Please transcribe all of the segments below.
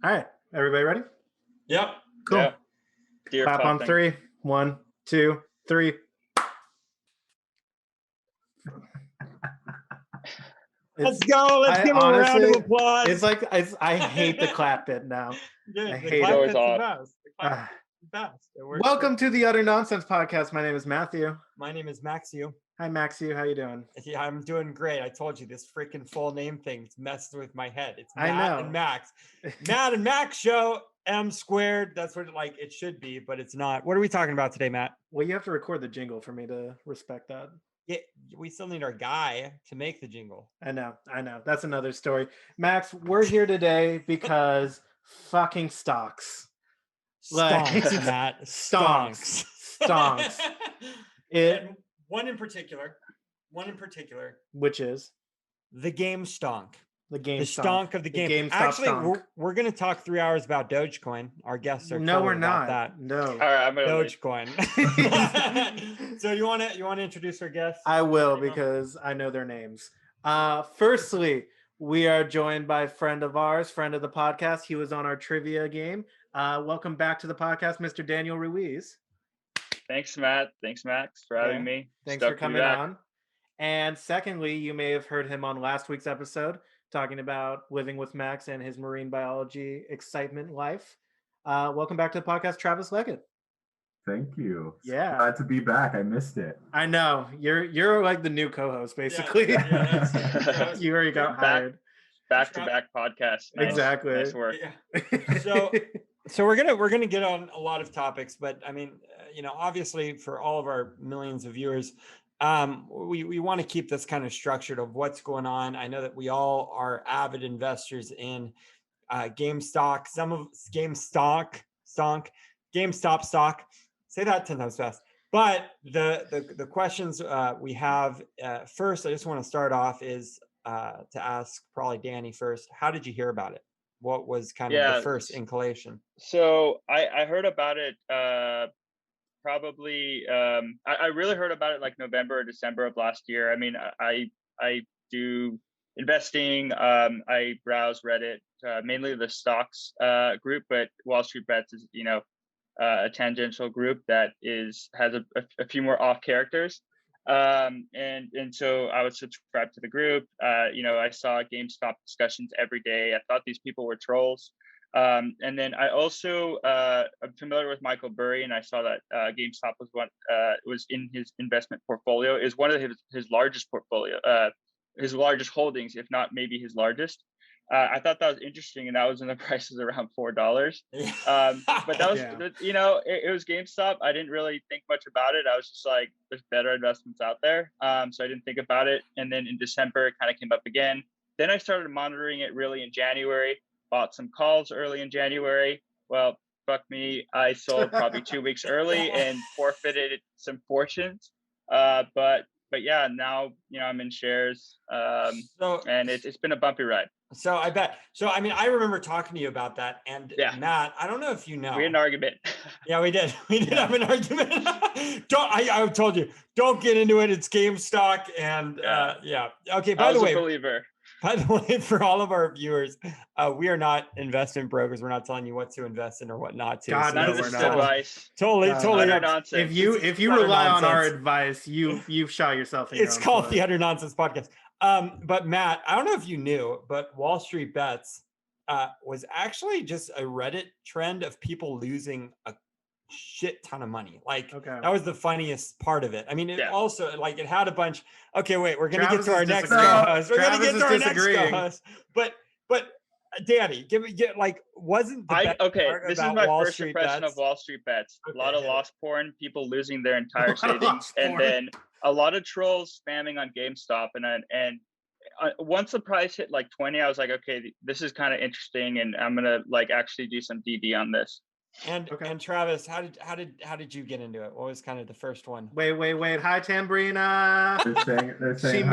All right, everybody ready? Yep. Cool. Yeah. Deer Clap on pumping. 3. 1, 2, 3. Let's go. Let's give him a round of applause. It's like I hate the clap bit now. Yeah, I the hate clap it. bit's the Always best. The clap bit's the best. It works Welcome great. to the Utter Nonsense Podcast. My name is Matthew. My name is Maxio. Hi, Maxie. How you doing? Yeah, I'm doing great. I told you this freaking full name thing's messing with my head. It's I Matt know. and Max. Matt and Max show M squared. That's what it should be, but it's not. What are we talking about today, Matt? Well, you have to record the jingle for me to respect that. Yeah, we still need our guy to make the jingle. I know. That's another story. Max, we're here today because fucking stocks. Stonks, Matt. Stonks. And one in particular, Which is the game stonk. the game. The stonk of the game. GameStop Actually, stonk. we're going to talk 3 hours about Dogecoin. Our guests are No, told we're about not. that. No. All right, I'm gonna leave. Dogecoin. So you want to introduce our guests? I will, because I know their names. Firstly, we are joined by a friend of ours, friend of the podcast. He was on our trivia game. Welcome back to the podcast, Mr. Daniel Ruiz. Thanks, Matt. Thanks, Max, for having me. Thanks Stoked for to be coming back. on. And secondly, you may have heard him on last week's episode talking about living with Max and his marine biology excitement life. Welcome back to the podcast, Travis Leggett. Thank you. Yeah. Glad to be back. I missed it. I know you're like the new co-host, basically. Yeah, You already got hired. Back-to-back podcast. Nice, Exactly. Nice work. Yeah. So we're gonna get on a lot of topics, but I mean, obviously for all of our millions of viewers, we want to keep this kind of structured of what's going on. I know that we all are avid investors in GameStop, some of GameStop stock. Say that 10 times fast. But the questions we have first, I just want to start off is to ask probably Danny first. How did you hear about it? What was kind of the first inclination? So I heard about it probably I really heard about it like November or December of last year. I mean, I do investing. I browse Reddit, mainly the stocks group, but Wallstreet Bets is a tangential group that has a few more off characters. And so I would subscribe to the group. I saw GameStop discussions every day. I thought these people were trolls. And then I also I'm familiar with Michael Burry, and I saw that GameStop was in his investment portfolio. Is one of his largest portfolio, his largest holdings, if not maybe his largest. I thought that was interesting, and that was when the price was around $4. But that was, it was GameStop. I didn't really think much about it. I was just like, there's better investments out there. So I didn't think about it. And then in December, it kind of came up again. Then I started monitoring it really in January, bought some calls early in January. Well, fuck me. I sold probably 2 weeks early and forfeited some fortunes. But yeah, now, I'm in shares. And it's been a bumpy ride. So I bet. So, I mean, I remember talking to you about that. And Matt, I don't know if you know. We had an argument. Yeah, we did. We did have an argument. I told you, don't get into it. It's GameStop. And Okay, by the way, for all of our viewers, we are not investment brokers. We're not telling you what to invest in or what not to. God, none no, of this we're is not. advice. Totally. Utter nonsense. If you rely on our advice, you've shot yourself in your It's own called foot. the Utter Nonsense Podcast. But Matt, I don't know if you knew, but Wallstreet Bets was actually just a Reddit trend of people losing a shit ton of money. That was the funniest part of it. I mean, it also it had a bunch. Okay, wait, we're gonna get to our next co-host. We're gonna get to our next co-host. But Danny, wasn't the this is my Wall first Street impression Bets? of Wallstreet Bets. Okay, a lot of lost porn, people losing their entire savings, and then a lot of trolls spamming on GameStop. And once the price hit like 20, I was like, okay, this is kind of interesting, and I'm gonna actually do some DD on this. And Travis, how did you get into it? What was kind of the first one? Wait. Hi, Tambrina. They're saying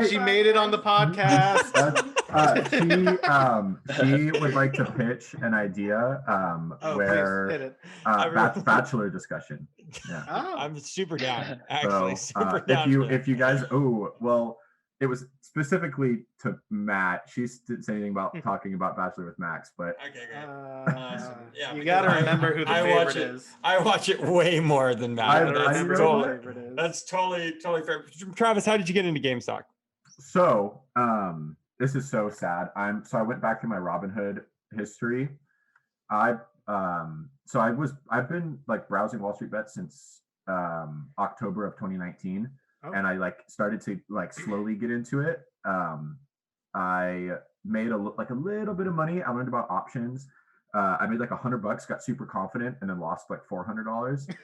She made it on the podcast. She would like to pitch an idea where please hit it. bachelor discussion. Yeah. Oh. I'm super down. Actually, super so, down. if you guys, it was specifically to Matt. She didn't say anything about talking about Bachelor with Max, but Okay, great. Awesome. Yeah, you got to remember who the favorite is. I watch it way more than Matt. That's totally fair. Travis, how did you get into GameStop? So, this is so sad. So I went back to my Robinhood history. I've been like browsing Wall Street bets since October of 2019. And I like started to like slowly get into it. I made a little bit of money. I learned about options. I made like $100, got super confident, and then lost like $400.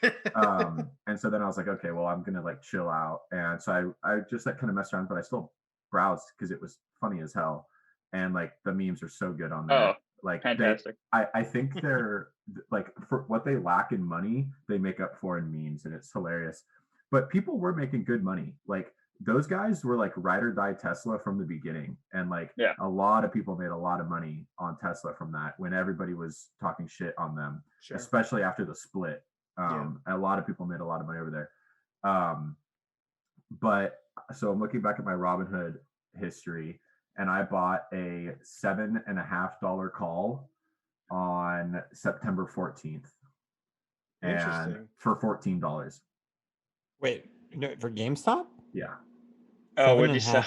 And so then I was like, okay, well, I'm gonna like chill out. And so I just like kind of messed around, but I still browsed because it was funny as hell. And like the memes are so good on there. Oh, like fantastic. I think they're like, for what they lack in money, they make up for in memes, and it's hilarious. But people were making good money. Like those guys were like ride or die Tesla from the beginning. And like a lot of people made a lot of money on Tesla from that when everybody was talking shit on them, especially after the split. A lot of people made a lot of money over there. But so I'm looking back at my Robinhood history, and I bought a $7.50 call on September 14th. And for $14. Wait, no, for GameStop? Yeah. Oh, what'd you sell?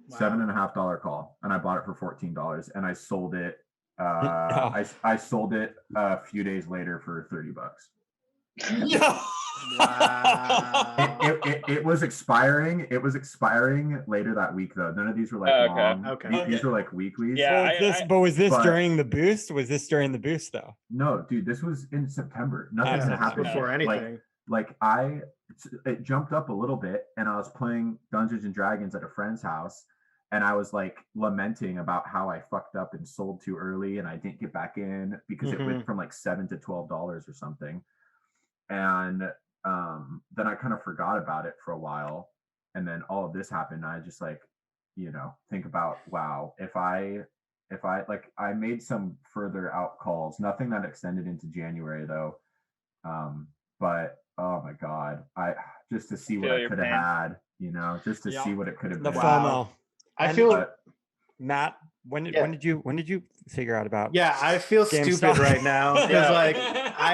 $7.50 call, and I bought it for $14, and I sold it. I sold it a few days later for $30. No. Wow. It was expiring. It was expiring later that week, though. None of these were like long. Okay. These were like weeklies. Yeah. Was this during the boost? Was this during the boost though? No, dude. This was in September. Nothing had happened before anything. It jumped up a little bit, and I was playing Dungeons and Dragons at a friend's house, and I was like lamenting about how I fucked up and sold too early, and I didn't get back in because it went from like $7 to $12 or something. And then I kind of forgot about it for a while, and then all of this happened. And I just like, think about, wow, if I I made some further out calls, nothing that extended into January though. But oh my God, just to see what I could have had, just to see what it could have been. The FOMO. I feel Matt, when did you figure out about? Yeah, I feel GameStop? stupid right now because like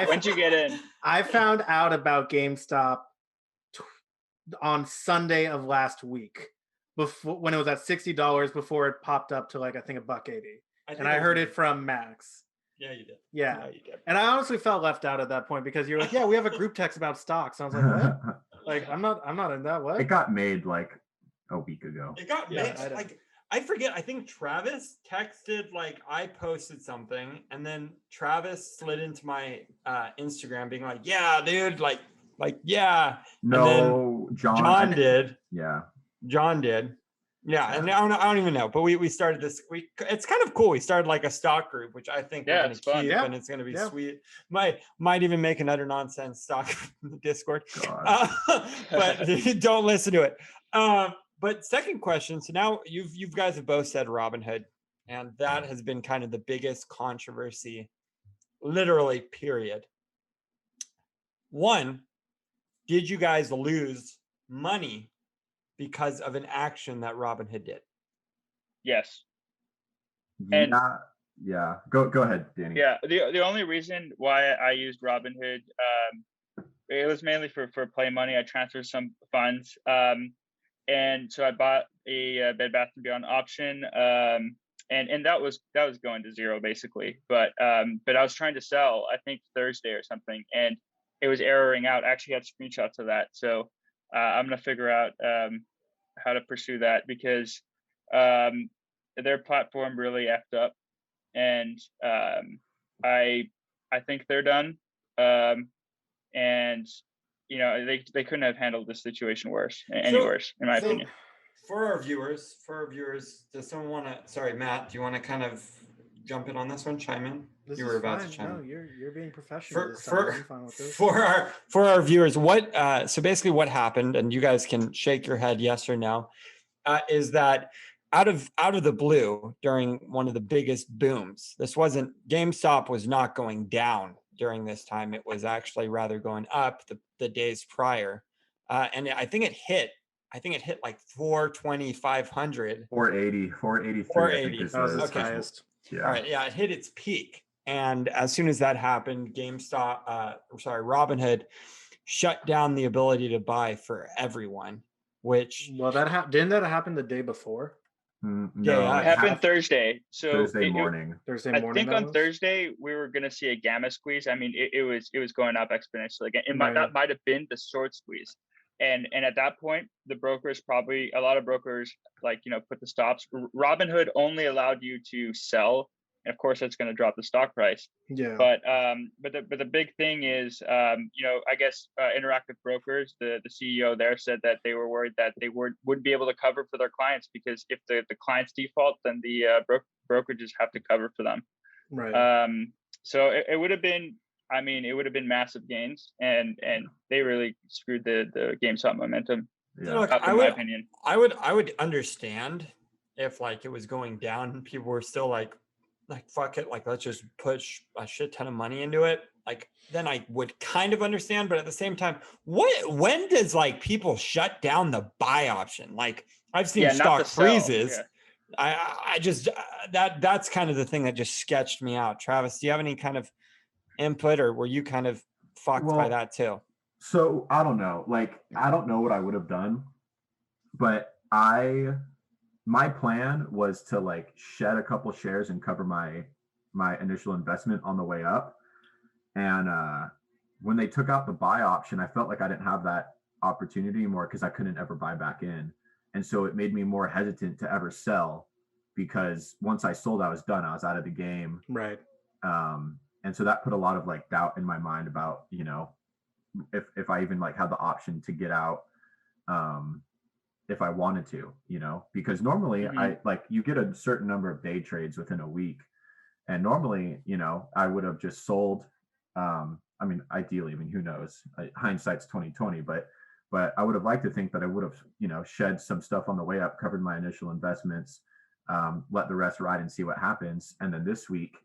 when'd you get in? I found out about GameStop on Sunday of last week, before when it was at $60 before it popped up to like I think $1.80, and I heard it from Max. Yeah, you did. Yeah, you did. And I honestly felt left out at that point because you're like, yeah, we have a group text about stocks. And I was like, what? Like, I'm not in that. What? It got made like a week ago. It got made like. I forget. I think Travis texted, like I posted something, and then Travis slid into my Instagram being like, yeah, dude, like yeah. No, John did. Yeah. John did. Yeah. And I don't even know, but we started this week. It's kind of cool. We started like a stock group, which I think we're going to keep, and it's going to be sweet. Might even make another nonsense stock in the Discord, but don't listen to it. But second question. So now you guys have both said Robinhood, and that has been kind of the biggest controversy, literally, period. One, did you guys lose money because of an action that Robinhood did? Yes. And yeah. Go ahead, Danny. Yeah. The only reason why I used Robinhood, it was mainly for play money. I transferred some funds. And so I bought a Bed Bath & Beyond option, and that was going to zero basically. But I was trying to sell, I think Thursday or something, and it was erroring out. I actually had screenshots of that, so I'm gonna figure out how to pursue that because their platform really effed up, and I think they're done, and they couldn't have handled this situation worse, worse, in my opinion. For our viewers, does someone want to? Sorry, Matt, do you want to kind of jump in on this one? Chime in. You were about to chime in. You're being professional. For our viewers, so basically what happened, and you guys can shake your head yes or no, is that out of the blue during one of the biggest booms, GameStop was not going down during this time. It was actually rather going up the days prior. And I think it hit I think it hit like 420, 500. 480, 483. 480. I think is That was its the highest. yeah. All right, yeah, it hit its peak, and as soon as that happened, Robinhood shut down the ability to buy for everyone. Which Well, didn't that happen the day before? No, Yeah, It happened Thursday. So Thursday morning. Thursday I morning. think on Thursday we were gonna see a gamma squeeze. I mean, it was going up exponentially again. That might have been the short squeeze, and at that point, the brokers probably a lot of brokers put the stops. Robinhood only allowed you to sell, and of course that's going to drop the stock price. Yeah. But the big thing is, I guess Interactive Brokers, the CEO there said that they were worried that they wouldn't be able to cover for their clients, because if the clients default, then the brokerages have to cover for them. Right. So it would have been, it would have been massive gains, and they really screwed the GameStop momentum. Yeah. Look, in my opinion. I would understand if it was going down and people were still like fuck it, let's just push a shit ton of money into it. Then I would kind of understand, but at the same time, when does people shut down the buy option? I've seen stock freezes. Yeah. I just that's kind of the thing that just sketched me out. Travis, do you have any kind of input, or were you kind of fucked by that too? So I don't know. I don't know what I would have done, but my plan was to shed a couple shares and cover my initial investment on the way up. And when they took out the buy option, I felt like I didn't have that opportunity anymore because I couldn't ever buy back in. And so it made me more hesitant to ever sell, because once I sold, I was done. I was out of the game. Right. And so that put a lot of doubt in my mind about, if I even had the option to get out, if I wanted to, because normally you get a certain number of day trades within a week. And normally, I would have just sold. Ideally, who knows? Hindsight's 2020, but I would have liked to think that I would have, shed some stuff on the way up, covered my initial investments, let the rest ride and see what happens. And then this week,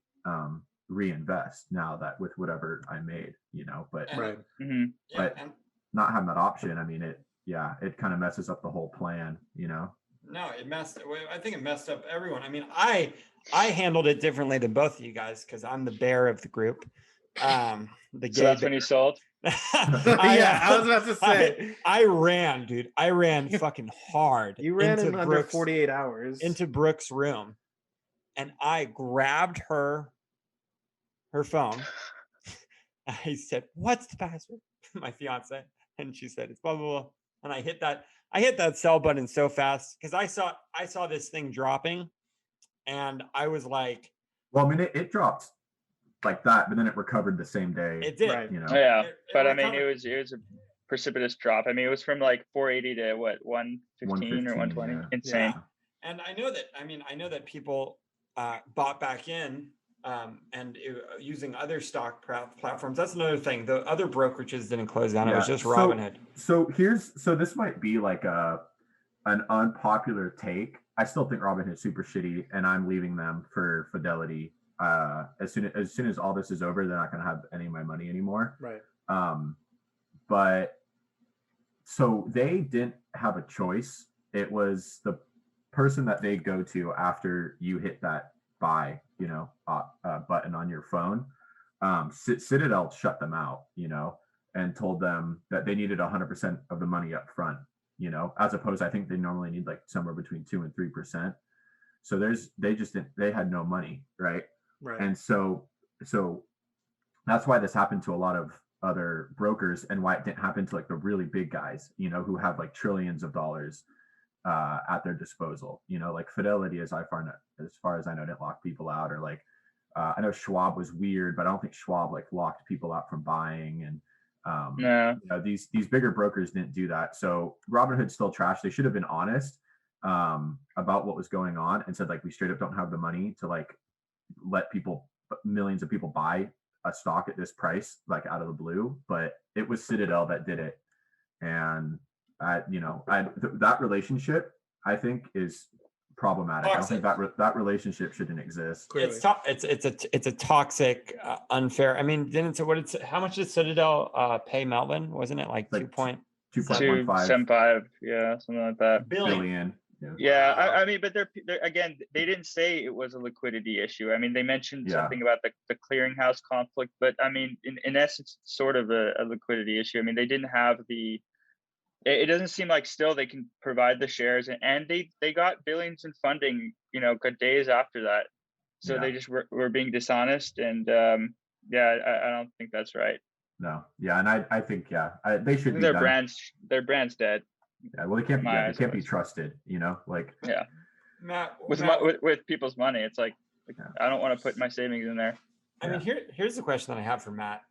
reinvest now that with whatever I made, but, right. But not having that option, it kind of messes up the whole plan, No, I think it messed up everyone. I handled it differently than both of you guys, because I'm the bear of the group. So that's when you sold? I was about to say. I ran, dude. I ran fucking hard. You ran in under 48 hours. Into Brooke's room, and I grabbed her phone. I said, "What's the password?" My fiance, and she said, "It's blah blah blah." And I hit that sell button so fast because I saw this thing dropping, and I was like, "Well, it dropped like that, but then it recovered the same day." It did, right. Yeah, but it was a precipitous drop. It was from 480 to what 115 or 120. Yeah. Insane. Yeah. And I know that people bought back in. And using other stock platforms. That's another thing. The other brokerages didn't close down. Yeah. It was just Robinhood. So this might be an unpopular take. I still think Robinhood's super shitty, and I'm leaving them for Fidelity. As soon as all this is over, they're not going to have any of my money anymore. Right. But so they didn't have a choice. It was the person that they go to after you hit that buy, button on your phone. Citadel shut them out, and told them that they needed 100% of the money up front, as opposed, I think they normally need somewhere between 2 and 3%. So they had no money, right? Right. And so that's why this happened to a lot of other brokers, and why it didn't happen to the really big guys, who have trillions of dollars at their disposal. Fidelity, as far as I know, didn't lock people out, or I know Schwab was weird, but I don't think Schwab locked people out from buying. And no. These bigger brokers didn't do that. So Robinhood's still trash. They should have been honest about what was going on, and said we straight up don't have the money to let millions of people buy a stock at this price out of the blue. But it was Citadel that did it, and that relationship, I think, is problematic. Toxic. I don't think that relationship shouldn't exist. It's a toxic, unfair. How much did Citadel pay Melvin? Wasn't it 2 point? 2.15 2.75, yeah, something like that. billion. Yeah, I mean, but they're again, they didn't say it was a liquidity issue. I mean, they mentioned something about the clearinghouse conflict, but I mean, in essence, it's sort of a liquidity issue. I mean, they didn't have it doesn't seem like still they can provide the shares, and they got billions in funding, good days after that. So they just were being dishonest, and I don't think that's right. No, yeah, and I think they should be their done. brand's dead. Yeah, well, they can't be trusted, like Matt, with people's money. It's like I don't want to put my savings in there. I mean, here's the question that I have for Matt,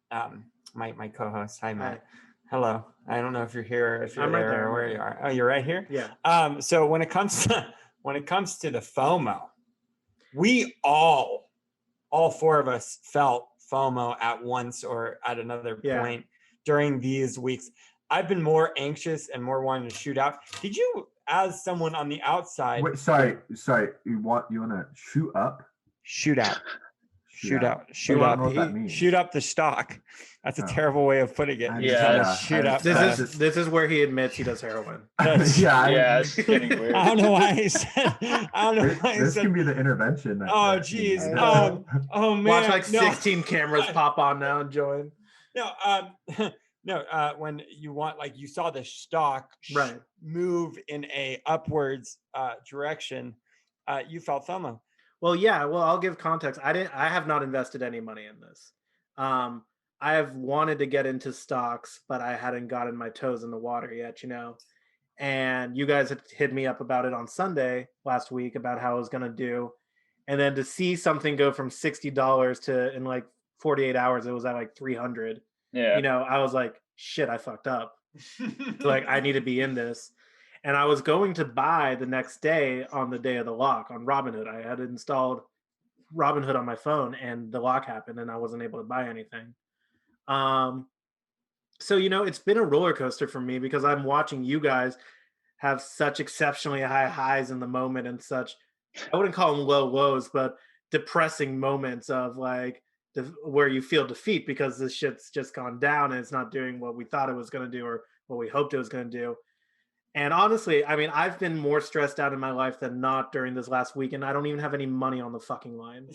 my co-host. Hi, Matt. Hello. I don't know if you're here, if you're I'm there, right there. or where you are. Oh, you're right here. Yeah. So when it comes to the FOMO, we all four of us felt FOMO at once or at another point during these weeks. I've been more anxious and more wanting to shoot out. Did you, as someone on the outside? Wait, sorry. You want to shoot up? Shoot out. Shoot up. Shoot up the stock. That's a terrible way of putting it. Shoot up. This is where he admits he does heroin. It's getting weird. I don't know why he said. This can be the intervention. Oh, geez. Oh man. Watch like 16 cameras pop on now and join. No, when you want, like, you saw the stock move in a upwards direction, you felt FOMO. Well, yeah. Well, I'll give context. I have not invested any money in this. I have wanted to get into stocks, but I hadn't gotten my toes in the water yet, And you guys had hit me up about it on Sunday last week about how I was going to do. And then to see something go from $60 to in like 48 hours, it was at like 300. Yeah. I was like, shit, I fucked up. Like, I need to be in this. And I was going to buy the next day on the day of the lock on Robinhood. I had installed Robinhood on my phone and the lock happened and I wasn't able to buy anything. So, it's been a roller coaster for me because I'm watching you guys have such exceptionally high highs in the moment and such, I wouldn't call them low lows, but depressing moments of like where you feel defeat because this shit's just gone down and it's not doing what we thought it was going to do or what we hoped it was going to do. And honestly, I mean, I've been more stressed out in my life than not during this last week, and I don't even have any money on the fucking line.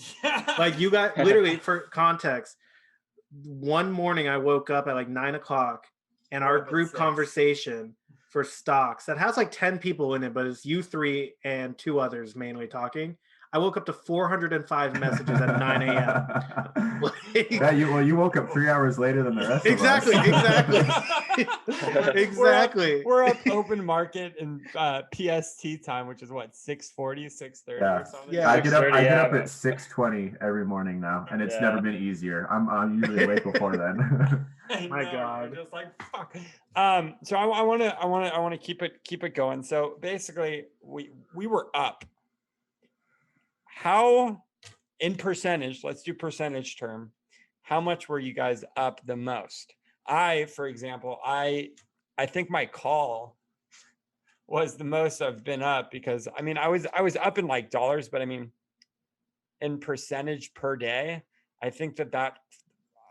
Like, you got, literally, for context, one morning I woke up at like 9 o'clock, and our group conversation for stocks that has like 10 people in it, but it's you three and two others mainly talking. I woke up to 405 messages at 9 a.m. You woke up 3 hours later than the rest of us. Exactly. We're up open market in PST time, which is what, 6:40, 6:30 or something? Yeah, I get up at 6:20 every morning now, and it's never been easier. I'm usually awake before then. My God. Just like fuck. So I want to keep it going. So basically, we were up. How, in percentage, let's do percentage term, how much were you guys up the most? For example, I think my call was the most I've been up because, I mean, I was up in like dollars, but I mean, in percentage per day, I think that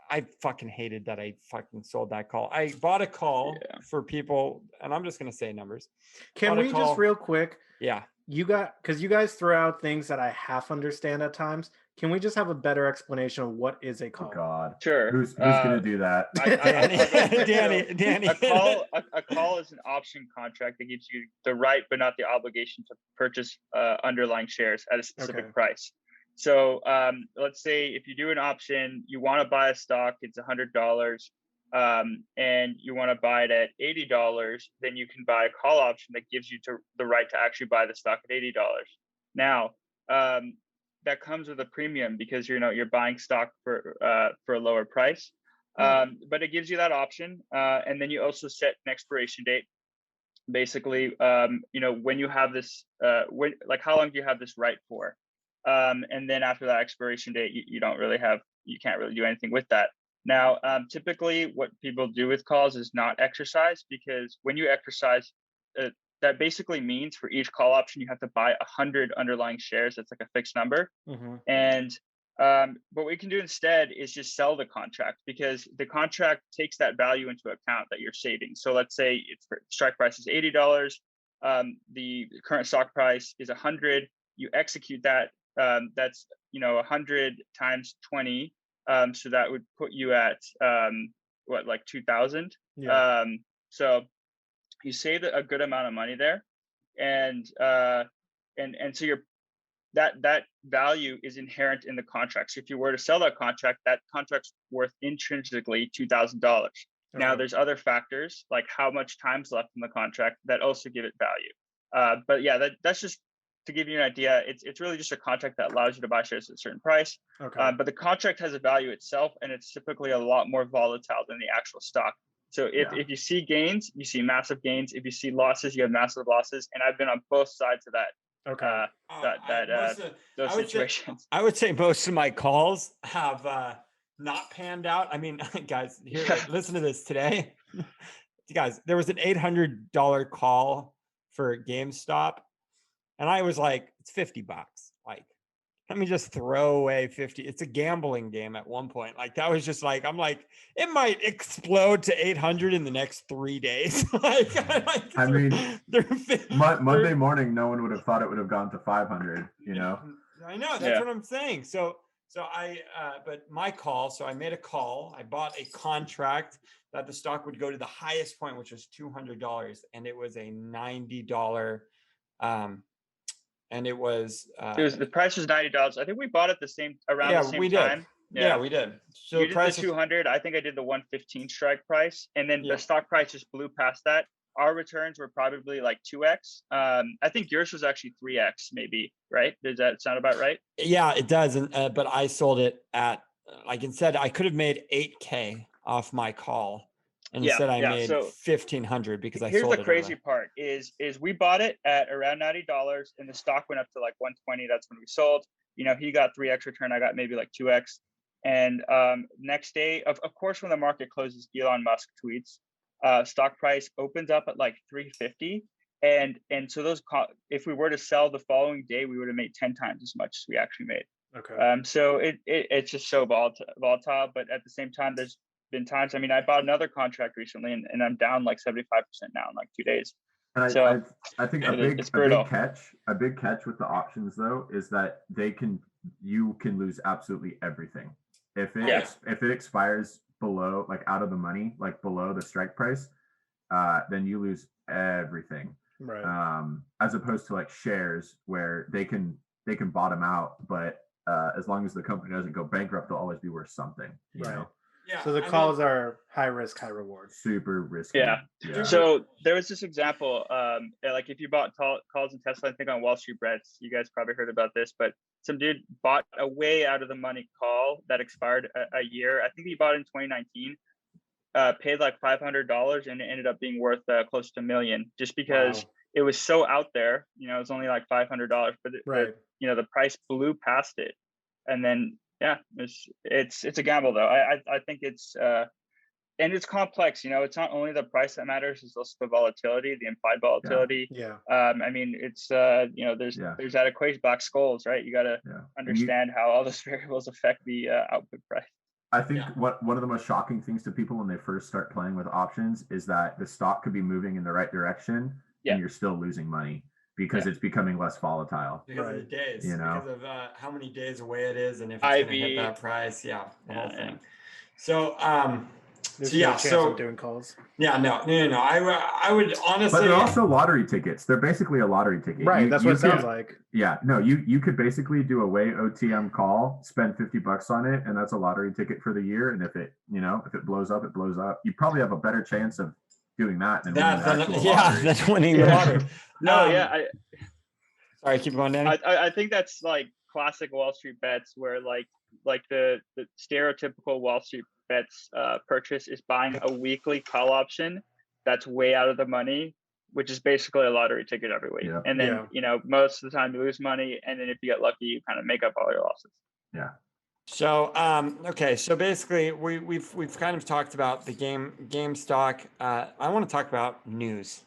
I fucking hated that I fucking sold that call. I bought a call for people, and I'm just going to say numbers. Can we just real quick? Yeah. Because you guys throw out things that I half understand at times. Can we just have a better explanation of what is a call? Oh God, sure. Who's gonna do that? Danny. A call is an option contract that gives you the right but not the obligation to purchase underlying shares at a specific price. So let's say if you do an option, you want to buy a stock, it's $100. And you want to buy it at $80, then you can buy a call option that gives you the right to actually buy the stock at $80. Now, that comes with a premium because you're buying stock for a lower price, but it gives you that option, and then you also set an expiration date. Basically, when you have this, how long do you have this right for? And then after that expiration date, you can't really do anything with that. Now, typically what people do with calls is not exercise, because when you exercise, that basically means for each call option, you have to buy 100 underlying shares. That's like a fixed number. Mm-hmm. And what we can do instead is just sell the contract, because the contract takes that value into account that you're saving. So let's say its strike price is $80. The current stock price is 100. You execute that. That's 100 times 20. So that would put you at like 2,000. Yeah. So you save a good amount of money there, and so that value is inherent in the contract. So if you were to sell that contract's worth intrinsically $2,000. Now there's other factors like how much time's left in the contract that also give it value. But yeah, that's just to give you an idea. It's really just a contract that allows you to buy shares at a certain price. But the contract has a value itself, and it's typically a lot more volatile than the actual stock. So if you see gains, you see massive gains. If you see losses, you have massive losses. And I've been on both sides of that. Those situations. I would say most of my calls have not panned out. I mean, guys, here, listen to this today. Guys, there was an $800 call for GameStop, and I was like, it's $50. Like, let me just throw away 50. It's a gambling game at one point. Like, that was just like, I'm like, it might explode to 800 in the next 3 days. I mean, Monday morning, no one would have thought it would have gone to 500, I know, that's what I'm saying. So but my call, so I made a call. I bought a contract that the stock would go to the highest point, which was $200. And it was a $90, and it was the price was $90. I think we bought it around the same time. Yeah, we did. So you did the 200. I think I did the 115 strike price, and then the stock price just blew past that. Our returns were probably like 2x. I think yours was actually 3x, maybe, right? Does that sound about right? Yeah, it does. And but I sold it at, like instead, I could have made 8K off my call. And instead I made 1,500 because I sold it. Here's the crazy part is we bought it at around $90 and the stock went up to like 120. That's when we sold. He got 3x return. I got maybe like 2x. And next day, of course, when the market closes, Elon Musk tweets, stock price opens up at like 350. And so if we were to sell the following day, we would have made 10 times as much as we actually made. Okay. So it's just so volatile. But at the same time, there's been times, I bought another contract recently and I'm down like 75% now in like 2 days. And so I think a big catch with the options though is that you can lose absolutely everything. If it expires below, like out of the money, like below the strike price, then you lose everything. Right. As opposed to like shares where they can bottom out, but as long as the company doesn't go bankrupt, they'll always be worth something. You know? Yeah. So the calls are high risk, high reward. Super risky. Yeah. So there was this example, like if you bought calls in Tesla, I think on Wallstreet Bets, you guys probably heard about this, but some dude bought a way out of the money call that expired a year. I think he bought it in 2019, paid like $500, and it ended up being worth close to $1 million just because it was so out there. It was only like $500, but the price blew past it, and then. Yeah, it's a gamble though. I think it's and it's complex. It's not only the price that matters; it's also the volatility, the implied volatility. Yeah. It's there's that equation, black skulls, right? You got to understand how all those variables affect the output price. I think one of the most shocking things to people when they first start playing with options is that the stock could be moving in the right direction and you're still losing money. Because it's becoming less volatile. Because of the days, because of how many days away it is, and if it's going to hit that price, the whole thing. So, There's no chance of doing calls. Yeah, no. I would honestly. But they're also lottery tickets. They're basically a lottery ticket. Right. That's what it sounds like. Yeah. No. You could basically do a way OTM call, spend $50 on it, and that's a lottery ticket for the year. And if it blows up, it blows up. You probably have a better chance of doing that than winning the lottery. Sorry, keep going, Danny. I think that's like classic Wall Street bets where like the stereotypical Wall Street bets purchase is buying a weekly call option that's way out of the money, which is basically a lottery ticket every week. Yeah. And then most of the time you lose money, and then if you get lucky, you kind of make up all your losses. Yeah. So okay, so basically we've kind of talked about the game stock. I want to talk about news.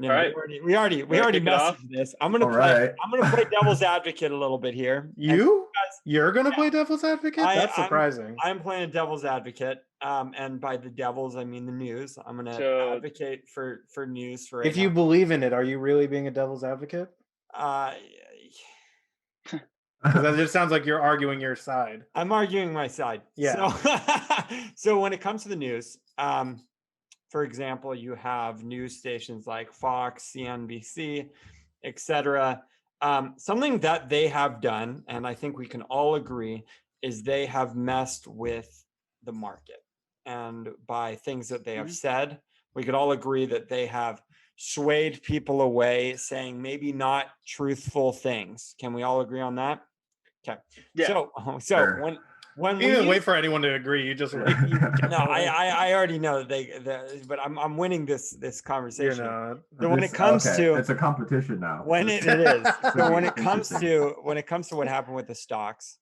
No, All right. we already kick it off? messaged this. I'm gonna play devil's advocate a little bit here. You're gonna play devil's advocate? That's surprising. I'm playing devil's advocate. And by the devils, I mean the news. I'm gonna advocate for news for. If you believe in it, are you really being a devil's advocate? Because that just sounds like you're arguing your side. I'm arguing my side. Yeah. So when it comes to the news, for example, you have news stations like Fox, CNBC, etc. Something that they have done, and I think we can all agree, is they have messed with the market. And by things that they have said, we could all agree that they have swayed people away, saying maybe not truthful things. Can we all agree on that? Okay. Yeah. So Sure. when you didn't wait for anyone to agree, you just no, I already know but I'm winning this conversation. So when it comes to, it's a competition now. When it is. So when it comes to what happened with the stocks,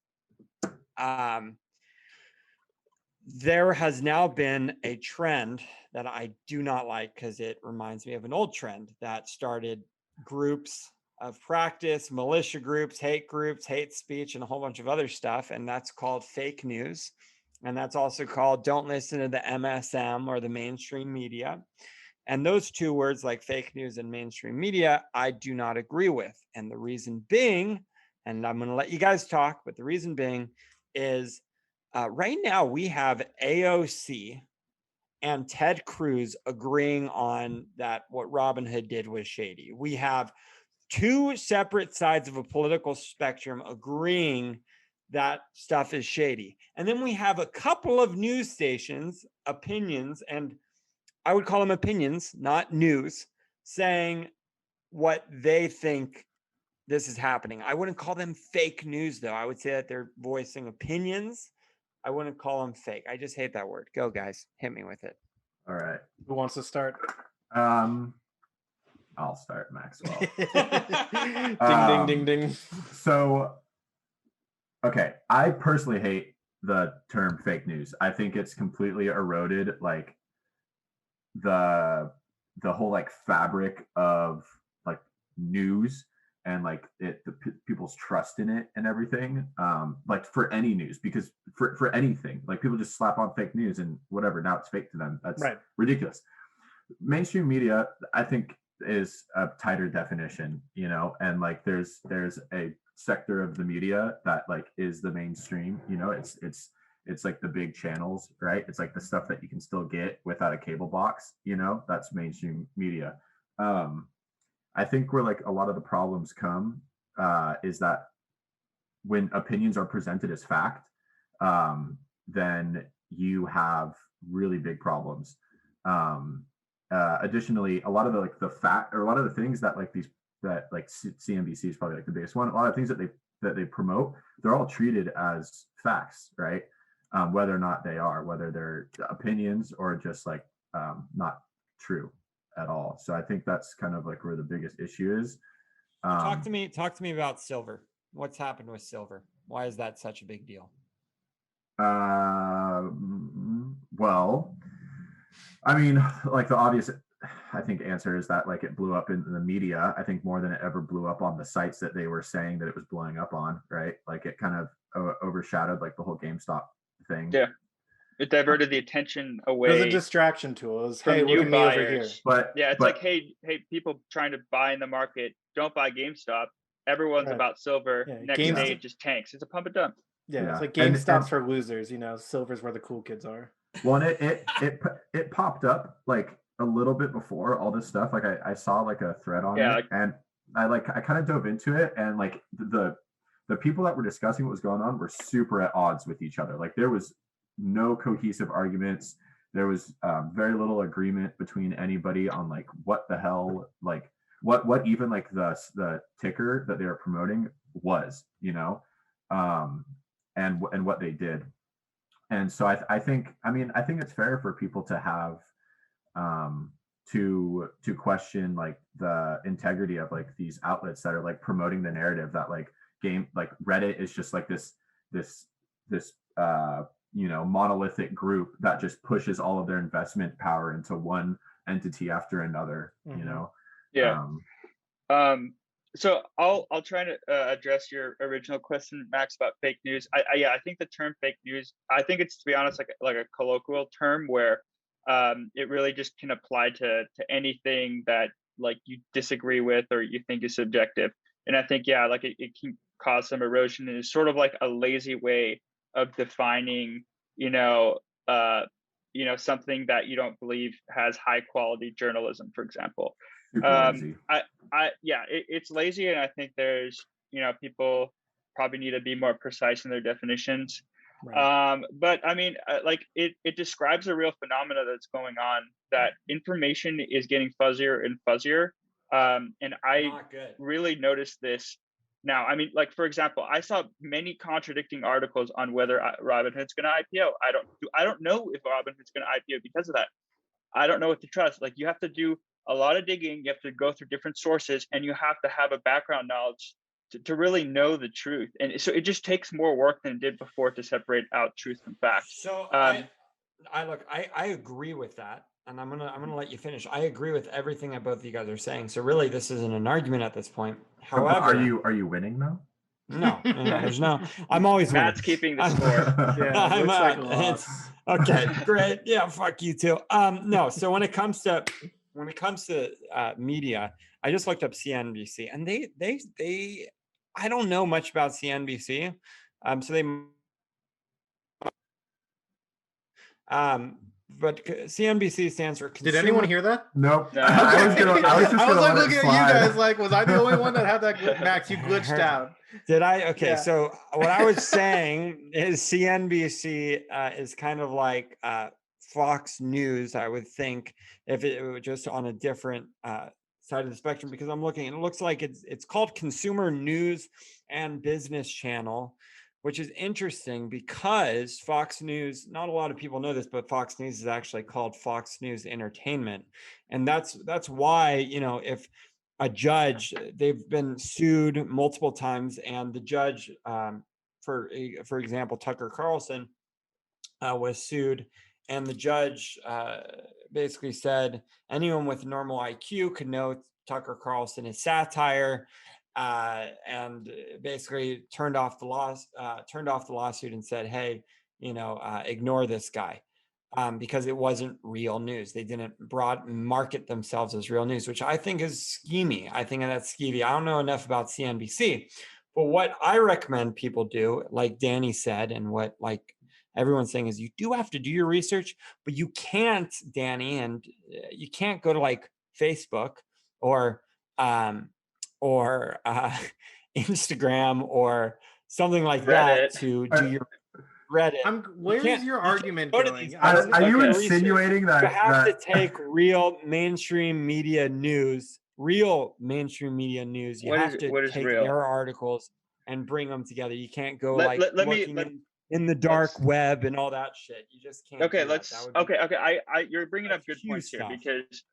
there has now been a trend that I do not like, because it reminds me of an old trend that started groups of practice, militia groups, hate speech, and a whole bunch of other stuff. And that's called fake news. And that's also called don't listen to the MSM or the mainstream media. And those two words, like fake news and mainstream media, I do not agree with. And the reason being, and I'm going to let you guys talk, but the reason being is right now we have AOC and Ted Cruz agreeing on that what Robinhood did was shady. We have two separate sides of a political spectrum agreeing that stuff is shady. And then we have a couple of news stations, opinions, and I would call them opinions, not news, saying what they think this is happening. I wouldn't call them fake news, though. I would say that they're voicing opinions. I wouldn't call them fake. I just hate that word. Go, guys. Hit me with it. All right. Who wants to start? I'll start, Maxwell. Ding, ding, ding, ding. So, okay, I personally hate the term fake news. I think it's completely eroded like the whole like fabric of like news and like people's trust in it and everything. Like for any news, because for anything, like people just slap on fake news and whatever. Now it's fake to them. That's ridiculous. Mainstream media, I think, is a tighter definition, and like there's a sector of the media that like is the mainstream, it's like the big channels, right? It's like the stuff that you can still get without a cable box, that's mainstream media. I think where like a lot of the problems come is that when opinions are presented as fact, then you have really big problems. Additionally, a lot of the things that like CNBC is probably like the biggest one. A lot of things that they promote, they're all treated as facts, right? Whether or not whether they're opinions or just like not true at all. So I think that's kind of like where the biggest issue is. Talk to me about silver. What's happened with silver? Why is that such a big deal? Well, I mean, like the obvious, I think, answer is that like it blew up in the media, I think, more than it ever blew up on the sites that they were saying that it was blowing up on, right? Like it kind of overshadowed like the whole GameStop thing. Yeah. It diverted the attention away. It was a distraction tool. It was, hey, look at me over here. But yeah, it's like, hey, people trying to buy in the market, don't buy GameStop. Everyone's about silver. Yeah, next day it just tanks. It's a pump and dump. Yeah, it's like GameStop's for losers. Silver's where the cool kids are. Well, it popped up like a little bit before all this stuff. Like I saw like a thread on it, and I kind of dove into it, and like the people that were discussing what was going on were super at odds with each other. Like there was no cohesive arguments. There was very little agreement between anybody on like what the hell, like what even like the ticker that they were promoting was, and what they did. And so I think it's fair for people to have to question like the integrity of like these outlets that are like promoting the narrative that like Reddit is just like this monolithic group that just pushes all of their investment power into one entity after another. Yeah. So I'll try to address your original question, Max, about fake news. I think the term fake news, I think it's, to be honest, like a colloquial term where it really just can apply to anything that like you disagree with or you think is subjective. And I think, yeah, like it can cause some erosion, and it's sort of like a lazy way of defining, uh, something that you don't believe has high quality journalism, for example. Super lazy. It's lazy, and I think there's, people probably need to be more precise in their definitions. Right. But I mean, like it describes a real phenomena that's going on, that information is getting fuzzier and fuzzier. And I Not good. really noticed this now. I mean, like, for example, I saw many contradicting articles on whether Robinhood's going to IPO. I don't know if Robinhood's going to IPO because of that. I don't know what to trust. Like, you have to do a lot of digging. You have to go through different sources, and you have to have a background knowledge to really know the truth. And so it just takes more work than it did before to separate out truth from fact. So I agree with that, and I'm gonna let you finish. I agree with everything that both of you guys are saying. So really, this isn't an argument at this point. However, are you winning though? No, there's no. I'm always winning. Matt's keeping the score. Yeah, it looks like a loss. Okay, great. Yeah, fuck you too. No, so when it comes to media, I just looked up CNBC, and they I don't know much about CNBC. So they but CNBC stands for Did anyone hear that? Nope. No. I was like looking at you guys like, was I the only one that had that? Max, you glitched out. Did I? Okay, Yeah. So what I was saying is CNBC is kind of like Fox News, I would think, if it were just on a different side of the spectrum, because I'm looking and it looks like it's called Consumer News and Business Channel, which is interesting because Fox News, not a lot of people know this, but Fox News is actually called Fox News Entertainment. And that's why, if a judge, they've been sued multiple times, and the judge, for example, Tucker Carlson was sued, and the judge basically said anyone with normal IQ could know Tucker Carlson is satire, and basically turned off the lawsuit and said, hey, ignore this guy, because it wasn't real news. They didn't market themselves as real news, which I think is schemy. I think that's skeevy. I don't know enough about CNBC, but what I recommend people do, like Danny said, and what like everyone's saying, is you do have to do your research, but you can't, Danny, and you can't go to like Facebook or Instagram or something like that to do your Reddit. Where's your argument go to going? these Are you Okay. insinuating that You have that- to take real mainstream media news. You What have is- to what is take real? their articles and bring them together. You can't go Let me- looking in the dark web and all that shit. You just can't. Okay, do that. That would be- okay. You're bringing up That's good points here, huge stuff. because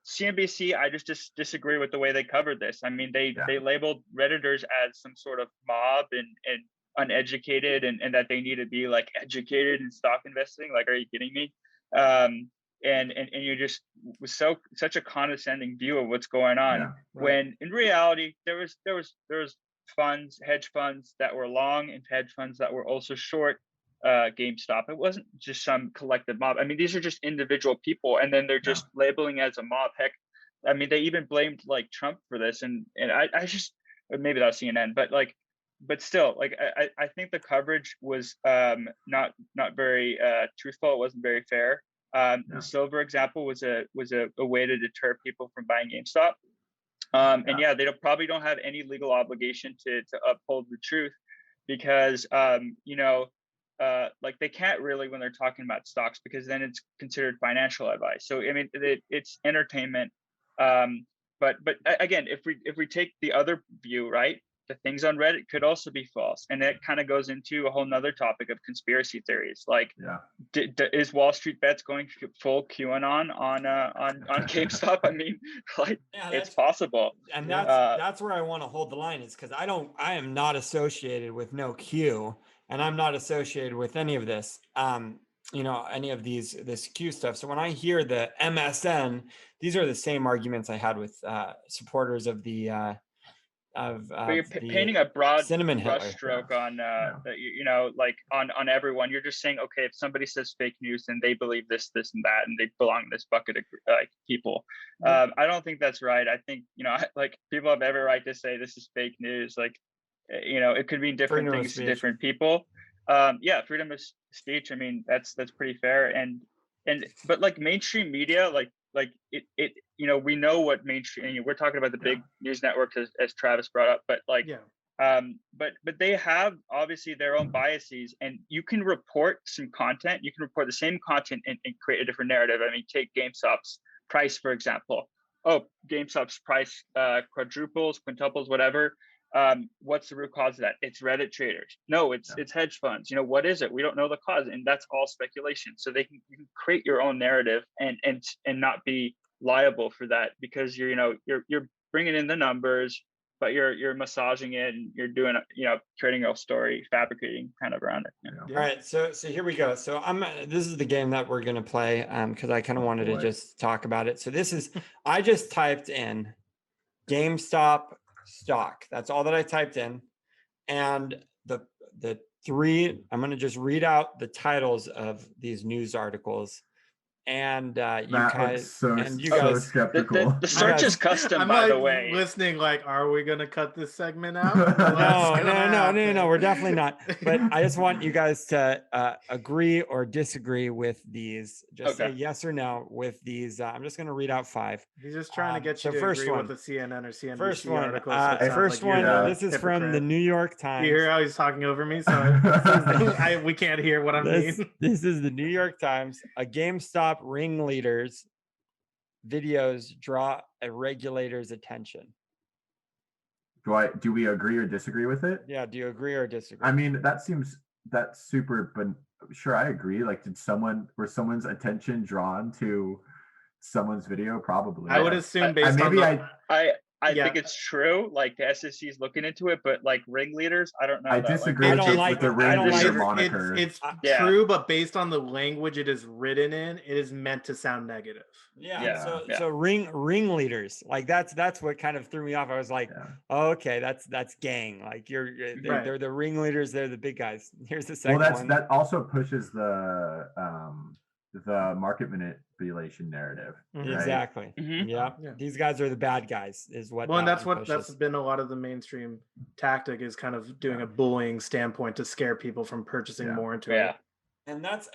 CNBC, I just disagree with the way they covered this. I mean, they labeled Redditors as some sort of mob and uneducated, and that they need to be like educated in stock investing. Like, are you kidding me? And you just was such a condescending view of what's going on, Yeah, when in reality there was hedge funds that were long, and hedge funds that were also short Gamestop. It wasn't just some collective mob. I mean, these are just individual people, and then they're just labeling as a mob. Heck, I mean, they even blamed like Trump for this, and I just, maybe that was CNN, but still, like I think the coverage was not very truthful. It wasn't very fair. The silver example was a way to deter people from buying GameStop. And they probably don't have any legal obligation to uphold the truth, because like they can't really when they're talking about stocks, because then it's considered financial advice. So I mean, it's entertainment. But again, if we take the other view, right, the things on Reddit could also be false, and that kind of goes into a whole nother topic of conspiracy theories. Like, is Wallstreet Bets going full QAnon on GameStop? I mean, like, it's possible. And that's where I want to hold the line, is because I am not associated with no Q, and I'm not associated with any of this. any of this Q stuff. So when I hear the MSN, these are the same arguments I had with supporters of the but you're the painting a broad cinnamon Hitler. brushstroke on like on everyone. You're just saying, okay, if somebody says fake news, then they believe this and that, and they belong in this bucket of people. I don't think that's right. I think like people have every right to say this is fake news. Like it could mean different things to different people. Freedom of speech. I mean, that's pretty fair. But like mainstream media, like it we know what mainstream. We're talking about the big news networks as Travis brought up, but like but they have obviously their own biases, and you can report some content. You can report the same content and create a different narrative. I mean, take GameStop's price for example. Oh, GameStop's price quadruples, quintuples, whatever. What's the root cause of that? It's Reddit traders. No, it's hedge funds. What is it? We don't know the cause, and that's all speculation. So you can create your own narrative and not be liable for that, because you're bringing in the numbers, but you're massaging it, and you're doing creating a story, fabricating kind of around it. All right, so here we go. So this is the game that we're gonna play because I kind of wanted to just talk about it. So this is I just typed in GameStop stock. That's all that I typed in, and the three. I'm going to just read out the titles of these news articles, and you guys skeptical. The search is custom, by the way. Listening, like, are we going to cut this segment out? No, we're definitely not. But I just want you guys to agree or disagree with these. Just say yes or no with these. I'm just going to read out 5. He's just trying to get you to agree with the CNN or CNBC first one, article. First one. This is from the New York Times. You hear how he's talking over me? So we can't hear what I'm saying. This is the New York Times. A GameStop ringleaders videos draw a regulator's attention. Do we agree or disagree with it? Yeah, do you agree or disagree? I mean, that's super, but sure, I agree. Like, was someone's attention drawn to someone's video? Probably. I would assume based I think it's true. Like the SEC is looking into it, but like ringleaders, I don't know. I disagree with the ringleader moniker. It's true, but based on the language it is written in, it is meant to sound negative. So ringleaders, like that's what kind of threw me off. I was like, oh, okay, that's gang. Like they're the ringleaders. They're the big guys. Here's the second one. That also pushes the market manipulation narrative. Right? Exactly. Mm-hmm. Yeah. These guys are the bad guys is what. Well, and that's been a lot of the mainstream tactic, is kind of doing a bullying standpoint to scare people from purchasing more into it. And that's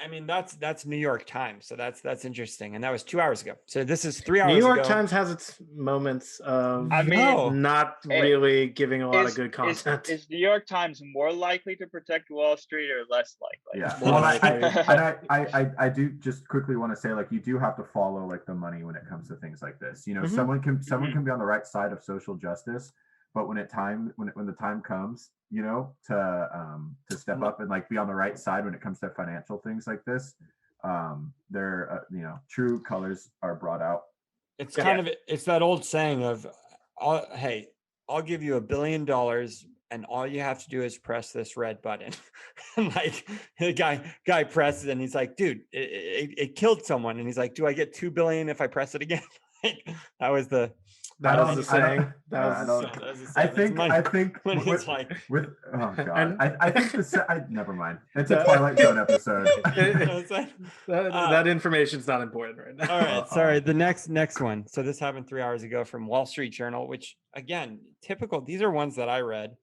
New York Times. So that's interesting. And that was 2 hours ago. So this is 3 hours ago. New York Times has its moments of not really giving a lot of good content. Is New York Times more likely to protect Wall Street or less likely? Yeah. Well, I do just quickly want to say, like, you do have to follow like the money when it comes to things like this. Someone can be on the right side of social justice, but when the time comes, to step up and like be on the right side when it comes to financial things like this, true colors are brought out. It's it's that old saying of, hey, I'll give you $1 billion and all you have to do is press this red button. And like the guy presses it and he's like, dude, it killed someone. And he's like, do I get $2 billion if I press it again? That was the saying. I think with oh god, I think never mind. It's a Twilight Zone episode. that information's not important right now. All right, sorry. The next one. So this happened 3 hours ago from Wall Street Journal, which again, typical. These are ones that I read.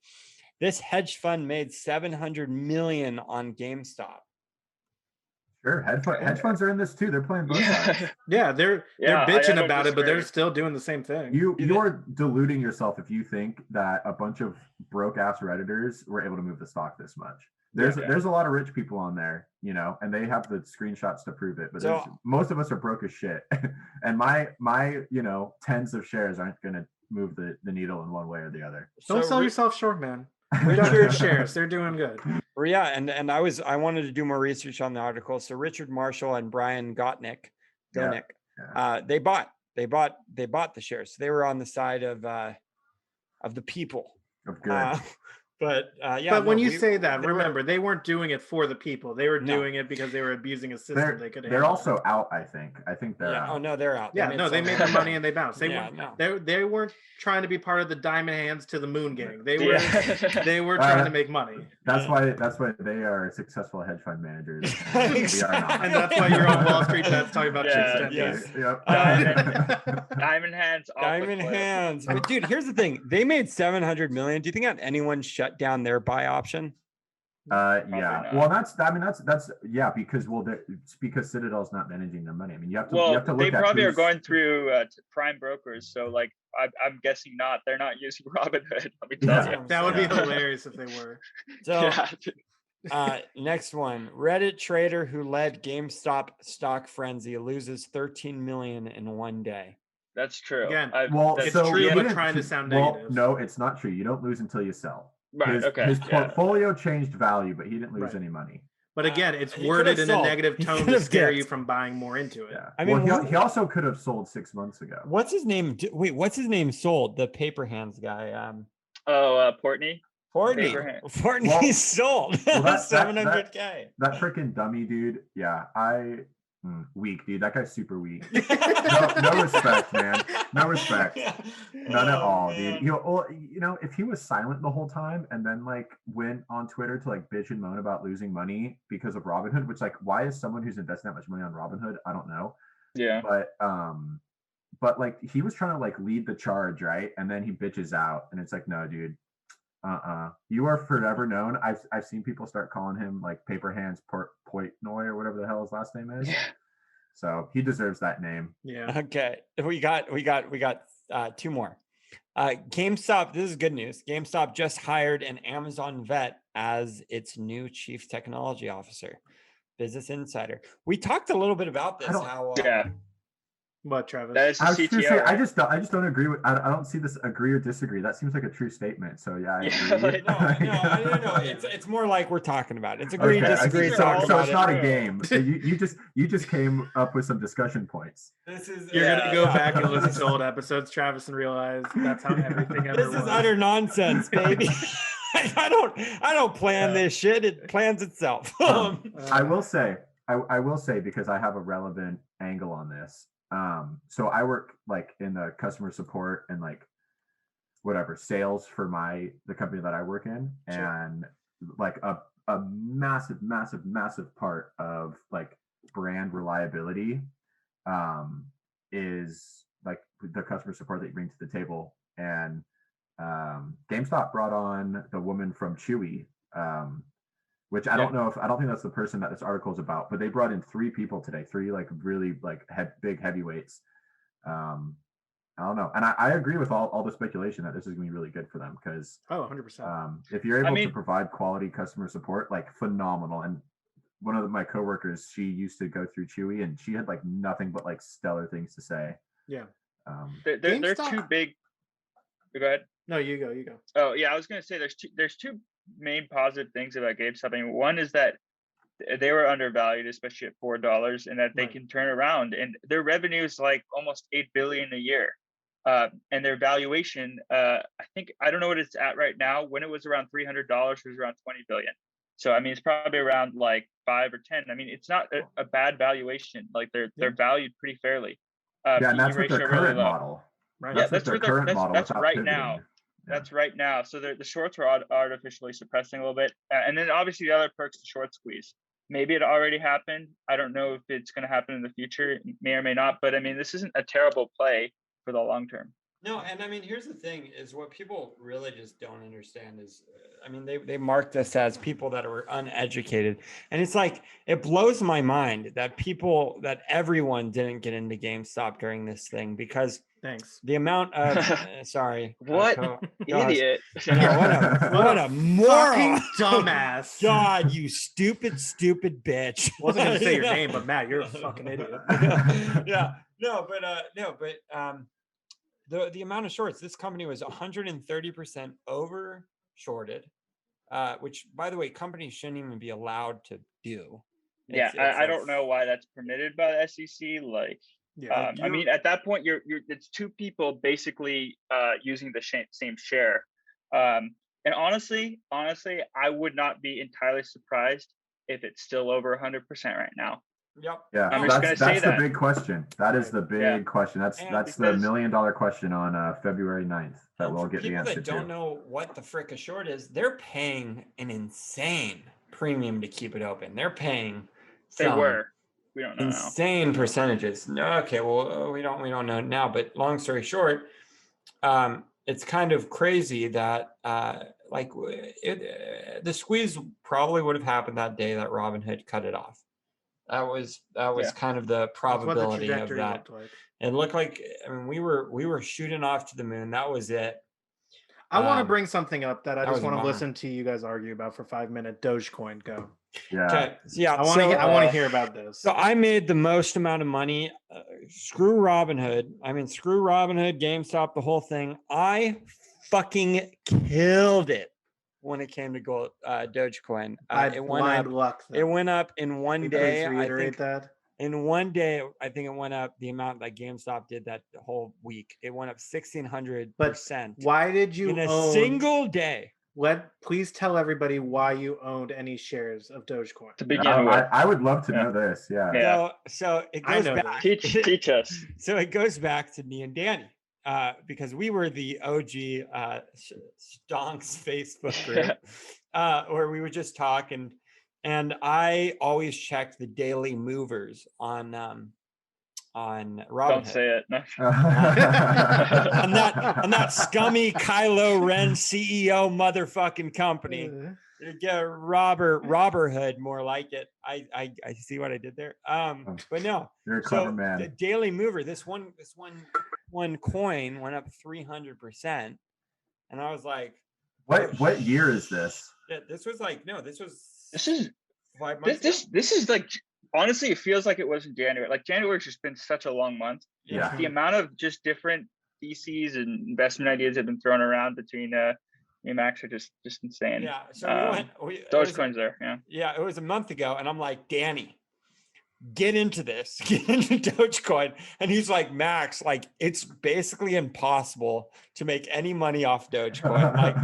This hedge fund made $700 million on GameStop. Sure, hedge funds are in this too. They're playing both sides. Yeah, they're bitching about it, but they're still doing the same thing. You're deluding yourself if you think that a bunch of broke ass Redditors were able to move the stock this much. There's a lot of rich people on there, and they have the screenshots to prove it. But most of us are broke as shit, and my tens of shares aren't going to move the needle in one way or the other. Don't sell yourself short, man. Richard shares, they're doing good. Yeah, and I wanted to do more research on the article. So Richard Marshall and Brian Gotnick, they bought the shares. So they were on the side of the people. Of good. But yeah. But when no, you we- say that, they were- remember, they weren't doing it for the people. They were No. doing it because they were abusing a system they could. They're also out. I think they're Yeah. out. Oh no, they're out. Yeah, no, they made their money and they bounced. They Yeah, weren't. They weren't trying to be part of the Diamond Hands to the Moon gang. They were. Yeah. They were trying to make money. That's why they are successful hedge fund managers. And we are not. And that's why you're on Wall Street bets talking about Yeah, chicks. yes. Yep. Diamond Hands. off the Diamond cliff. Hands. But dude, here's the thing. They made 700 million. Do you think that anyone shut down their buy option? Yeah. not. Well, that's yeah, because it's because Citadel's not managing their money. I mean, you have to Well, look they at probably are who's- going through prime brokers, so like I'm guessing not. They're not using Robinhood. Let me tell Yeah. you. That would be Yeah. hilarious if they were. So Yeah. next one. Reddit trader who led GameStop stock frenzy loses 13 million in one day. That's true. Again, Well, that's it's so true, he but didn't- trying to sound well, negative. no, it's not true. You don't lose until you sell. Right. Okay. His yeah. portfolio changed value, but he didn't lose Right. any money. But again, it's He worded could've in a sold. negative He tone to could've scare dipped. you from buying more into it. Yeah. I mean, well, what- he also could have sold 6 months ago. What's his name? Wait, what's his name sold? The paper hands guy. Portney. Fortney. Paper hand. Fortney Well- sold well, that- 700K. That freaking dummy dude. Yeah, weak, dude. That guy's super weak. No respect, man. No respect. None at all, dude. If he was silent the whole time and then like went on Twitter to like bitch and moan about losing money because of Robinhood, which like, why is someone who's investing that much money on Robinhood? I don't know. Yeah. But like he was trying to like lead the charge, right? And then he bitches out, and it's like, no, dude. You are forever known. I've seen people start calling him like Paper Hands Portnoy or whatever the hell his last name is. Yeah. So he deserves that name. Yeah. Okay, we got two more. GameStop. This is good news. GameStop just hired an Amazon vet as its new chief technology officer. Business Insider. We talked a little bit about this. How Yeah. What, Travis? That is the I was just gonna CTO. say, right? I just don't agree with. I don't see this agree or disagree. That seems like a true statement. So yeah, I Yeah, agree. no. It's more like we're talking about. It's agree, Okay, I disagree, see. talk So about it's it. not a game. So you just came up with some discussion points. This is You're Yeah. gonna go back and listen to old episodes, Travis, and realize that's how everything ever This was. is utter nonsense, baby. I don't plan this shit. It plans itself. I will say because I have a relevant angle on this. So I work like in the customer support and like whatever sales for the company that I work in, Sure. and like a massive part of like brand reliability is like the customer support that you bring to the table. And GameStop brought on the woman from Chewy, which I don't think that's the person that this article is about, but they brought in 3 people today, 3 like really like big heavyweights. I don't know. And I agree with all the speculation that this is going to be really good for them because 100%. if you're able to mean- provide quality customer support, like phenomenal. And one of my coworkers, she used to go through Chewy and she had like nothing but like stellar things to say. Yeah. They're GameStop- too big. Go ahead. No, you go. Oh yeah, I was gonna say there's two main positive things about GameStop. I mean, one is that they were undervalued, especially at $4, and that they Right. can turn around. And their revenue is like almost $8 billion a year, and their valuation, I don't know what it's at right now. When it was around $300, it was around $20 billion. So I mean, it's probably around like 5 or 10. I mean, it's not a bad valuation. Like they're valued pretty fairly. Yeah, and that's PE with their ratio really current low. model. Right. Yeah, That's with that's their what they're- current model. that's without right pivoting. now. Yeah. That's right now. So the shorts are artificially suppressing a little bit. And then obviously the other perks, the short squeeze. Maybe it already happened. I don't know if it's going to happen in the future. It may or may not. But I mean, this isn't a terrible play for the long term. No, and I mean, here's the thing: is what people really just don't understand is, I mean, they mark this as people that are uneducated, and it's like it blows my mind that everyone didn't get into GameStop during this thing because Thanks. the amount of sorry, What? gosh. Idiot. Yeah, what a moron! Fucking dumbass. God, you stupid bitch. Wasn't gonna say your You know? name, but Matt, you're a fucking idiot. Yeah, no, but the amount of shorts, this company was 130% over shorted, which by the way, companies shouldn't even be allowed to do. Yeah, I don't know why that's permitted by the SEC. Like, Yeah. I mean, at that point, it's 2 people basically using the same share. And honestly, I would not be entirely surprised if it's still over 100% right now. Yep. Yeah, I'm just gonna say that's the that. big question. That is the big question. That's And the $1 because- million question on February 9th that And we'll for get the people answer that don't to. know what the frick a short is, they're paying an insane premium to keep it open. They're paying They some were. We don't know now. insane percentages. No, okay, well, we don't know now. But long story short, it's kind of crazy that the squeeze probably would have happened that day that Robinhood cut it off. That was Yeah. kind of the That's what the probability of trajectory that. looked like. It looked like, I mean, we were shooting off to the moon. That was it. I want to bring something up that I that just was a want to bummer. listen to you guys argue about for 5 minutes. Dogecoin, go. Yeah. Okay. Yeah. I want to hear about this. So I made the most amount of money. Screw Robinhood. I mean, screw Robinhood, GameStop, the whole thing. I fucking killed it when it came to gold, Dogecoin. By It went blind up. luck. It went up in one Can you day. please reiterate that. In one day, I think it went up the amount that GameStop did that whole week. It went up 1,600%. Why did you in a own? single day? Please tell everybody why you owned any shares of Dogecoin. To begin with. I would love to Yeah. know this. Yeah. Yeah. So it I goes know back. Teach us. So it goes back to me and Danny, because we were the OG Stonks Facebook group, where we would just talk, and I always checked the daily movers on Robinhood. Don't say it. No. on that scummy Kylo Ren CEO motherfucking company. Yeah, Robberhood, more like it. I see what I did there. But no. You're a clever So man. the daily mover, this one coin went up 300%, and I was like, What year is this? yeah, this was 5 This months. this is like, honestly, it feels like it was in January. Like January's just been such a long month. Yeah. The amount of just different theses and investment ideas have been thrown around between me and Max are just insane. Yeah. So Dogecoin's there. Yeah. Yeah, it was a month ago, and I'm like, Danny, get into this, get into Dogecoin. And he's like, Max, like, it's basically impossible to make any money off Dogecoin. Like,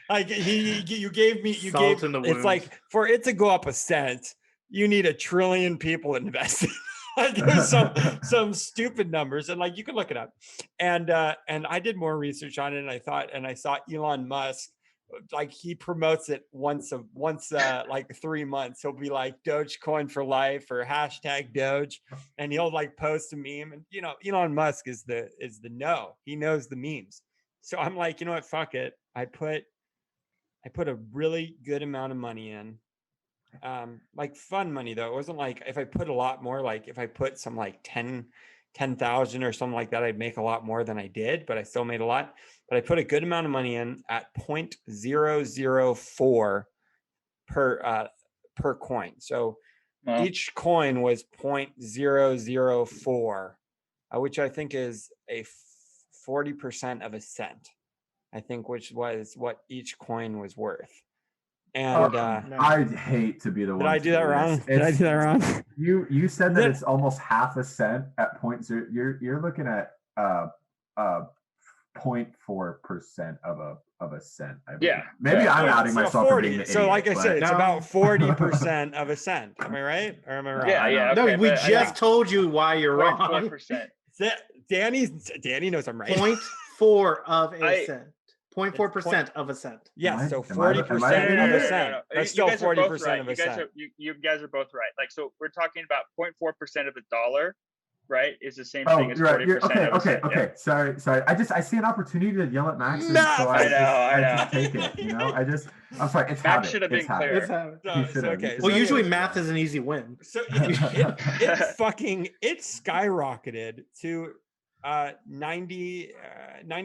Well, you gave me, Salt in the it's wound. like, for it to go up a cent, you need 1 trillion people invested. Like, it was some stupid numbers, and like, you can look it up. And I did more research on it, and I saw Elon Musk, like, he promotes it once like 3 months. He'll be like Dogecoin for life or hashtag Doge, and he'll like post a meme. And Elon Musk is the he knows the memes. So I'm like, you know what, fuck it. I put a really good amount of money in. Like fun money though. It wasn't like if I put a lot more, like if I put some like 10,000 or something like that, I'd make a lot more than I did, but I still made a lot. But I put a good amount of money in at 0.004 per coin. So Wow. each coin was 0.004, which I think is a 40% of a cent, I think, which was what each coin was worth. And No. I'd hate to be the one. did I do that wrong? Did I do that wrong? You said that Then- it's almost half a cent at 0.0. You're looking at 0.4% of a cent. I believe. Yeah. Maybe Yeah. I'm outing So myself for being 40. the So idiot, like I said, but- it's No. about 40% of a cent. Am I right? Or am I wrong? Yeah. No, Okay, we but I just think told you why you're wrong. 0.4%. Danny knows I'm right. 0.4 of a I- cent. 0.4% of a cent. Yeah, so Am I 40% No, of no, a no, cent. no. That's You still guys are both 40% right. of a You guys cent. you guys are both right. Like, so we're talking about 0.4% of a dollar, right? Is the same Oh, thing as you're right. 40% of a cent. Okay. Sorry. I see an opportunity to yell at Max, and Math! so I know. just take it. I'm sorry. It's Max habit. should have It's been habit. clear. It's happening. So, You so, should've. okay. Well, so usually anyways, math is an easy win. So it skyrocketed to 90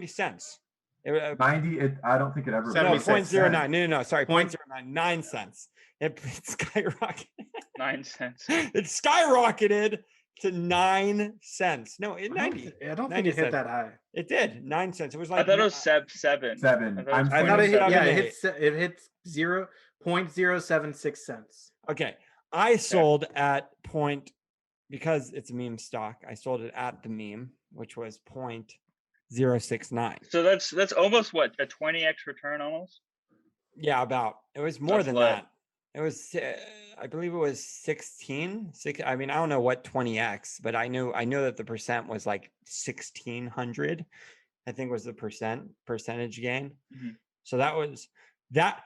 cents. 90. I don't think it ever. No, 76 0.09. No. Sorry, Point- 0.09. 9 cents. It skyrocketed. 9 cents. It skyrocketed to 9 cents. No, I 90. don't think it hit 97. that high. It did 9 cents. It was I like thought it was 7. Seven. I thought it was I'm I thought it hit. 27. Yeah, it 7, hit 0.076 cents. Okay. I sold at point, because it's a meme stock, I sold it at the meme, which was 0.069. So that's almost what, a 20x return almost. Yeah, about. It was more That's than lit. that. It was, I believe it was 16. I mean, I don't know what 20x, but I know that the percent was like 1600. I think was the percentage gain. Mhm. So that was that.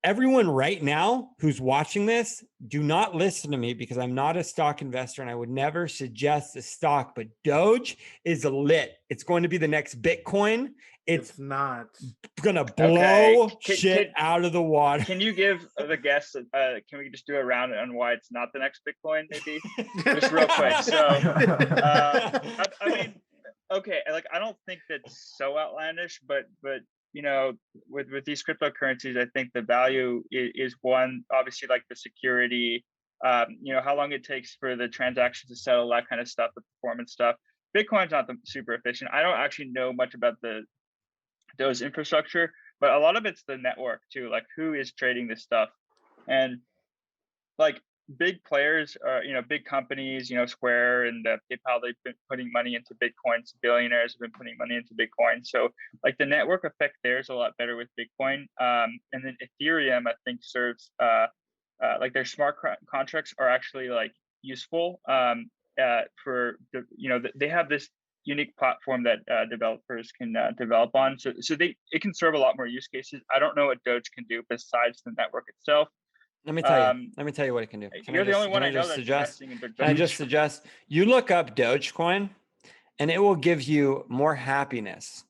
Everyone right now who's watching this, do not listen to me because I'm not a stock investor and I would never suggest a stock, but Doge is lit. It's going to be the next Bitcoin. It's not going to blow Okay. shit out of the water. Can you give the guests, can we just do a round on why it's not the next Bitcoin, maybe? Just real quick. So, I mean, okay, like, I don't think that's so outlandish, but you know, with these cryptocurrencies, I think the value is one, obviously, like the security, you know, how long it takes for the transaction to settle, that kind of stuff, the performance stuff. Bitcoin's not super efficient. I don't actually know much about those infrastructure, but a lot of it's the network too, like who is trading this stuff. And like big players are, you know, big companies, you know, Square and PayPal, they've been putting money into Bitcoins. Billionaires have been putting money into Bitcoin. So like the network effect there is a lot better with Bitcoin. And then Ethereum, I think, serves like their smart contracts are actually like useful for the, you know, they have this unique platform that developers can develop on. So it can serve a lot more use cases. I don't know what Doge can do besides the network itself. Let me tell you. Let me tell you what it can do. You're the only one I know that's investing in Doge. I just suggest you look up Dogecoin, and it will give you more happiness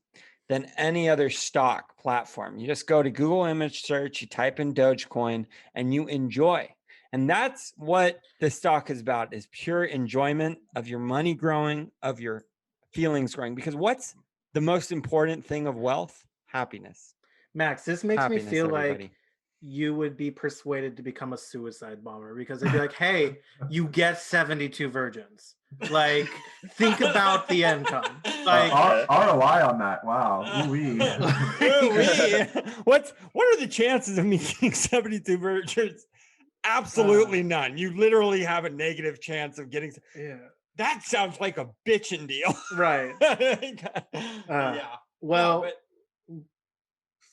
than any other stock platform. You just go to Google image search, you type in Dogecoin, and you enjoy. And that's what the stock is about: is pure enjoyment of your money growing, of your feelings growing. Because what's the most important thing of wealth? Happiness. Max, this makes me feel everybody. like you would be persuaded to become a suicide bomber because they'd be like, hey, you get 72 virgins. Like, think about the income. Like ROI on that. Wow. Ooh-wee. What are the chances of me getting 72 virgins? Absolutely none. You literally have a negative chance of getting. Yeah. That sounds like a bitchin' deal. Right. Yeah. Well,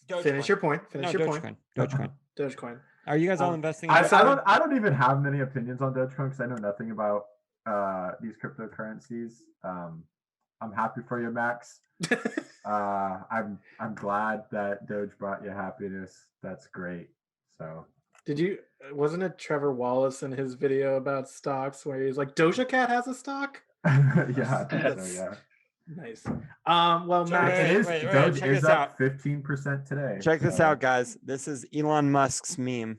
no, finish your point. Dogecoin. Are you guys all investing? I don't even have many opinions on Dogecoin because I know nothing about these cryptocurrencies. I'm happy for you, Max. I'm glad that Doge brought you happiness. That's great. So wasn't it Trevor Wallace in his video about stocks where he's like, Doja Cat has a stock? Yeah, I think so, yeah. Nice. Well, Max, Doge is up 15% today. Check this out, guys. This is Elon Musk's meme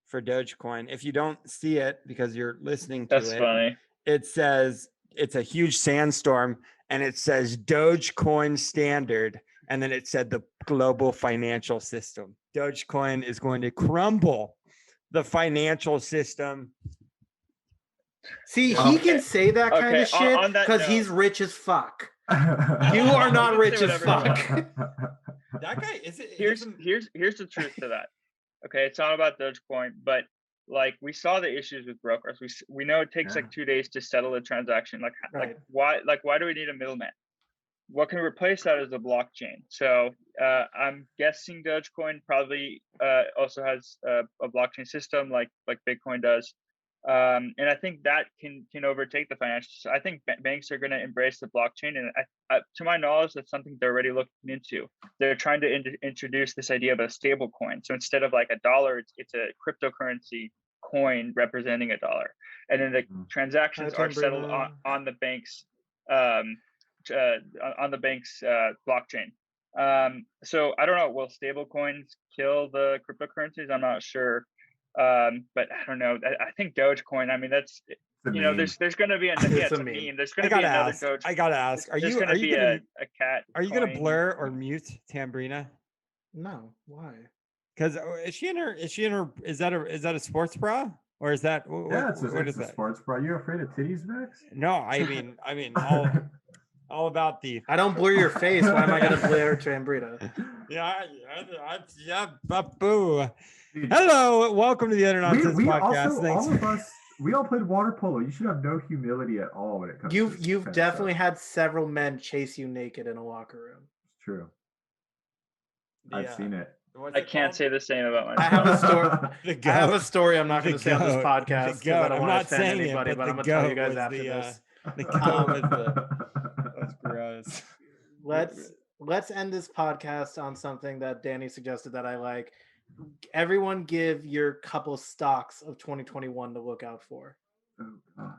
for Dogecoin. If you don't see it because you're listening to That's funny. It says it's a huge sandstorm and it says Dogecoin standard. And then it said the global financial system. Dogecoin is going to crumble the financial system. See, he can say that kind of shit because he's rich as fuck. You are not rich as fuck. That guy is it. Here's the truth to that. Okay, it's not about Dogecoin, but like we saw the issues with brokers. We know it takes like 2 days to settle a transaction. Like why do we need a middleman? What can replace that is the blockchain. So I'm guessing Dogecoin probably also has a blockchain system like Bitcoin does. And I think that can overtake the financial system. I think banks are going to embrace the blockchain, and to my knowledge, that's something they're already looking into. They're trying to introduce this idea of a stable coin. So instead of like a dollar, it's a cryptocurrency coin representing a dollar, and then the transactions are settled on the bank's blockchain. So I don't know. Will stable coins kill the cryptocurrencies? I'm not sure. But I don't know. I think Dogecoin. I mean, that's there's going to be it's a meme. There's going to be another Dogecoin. I gotta ask. Are you going to be a cat? Are you going to blur or mute Tambrina? No. Why? Because is she in her? Is that a sports bra or is that? It's a sports bra. You afraid of titties, Max? No, I mean all about the. I don't blur your face. Why am I going to blur Tambrina? Yeah, boo. Hello, welcome to the Internet podcast. All of us we all played water polo. You should have no humility at all when it comes. You've definitely had several men chase you naked in a locker room. It's true. I've seen it. I can't say the same about myself. I have a story. The I have a goat. story I'm not going to say on this goat. podcast The because I goat. don't I'm want to not offend saying anybody, it, but but I'm the going to tell you goat guys was after the, this. The goat was that's gross. Let's end this podcast on something that Danny suggested that I like. Everyone give your couple stocks of 2021 to look out for. Oh, God.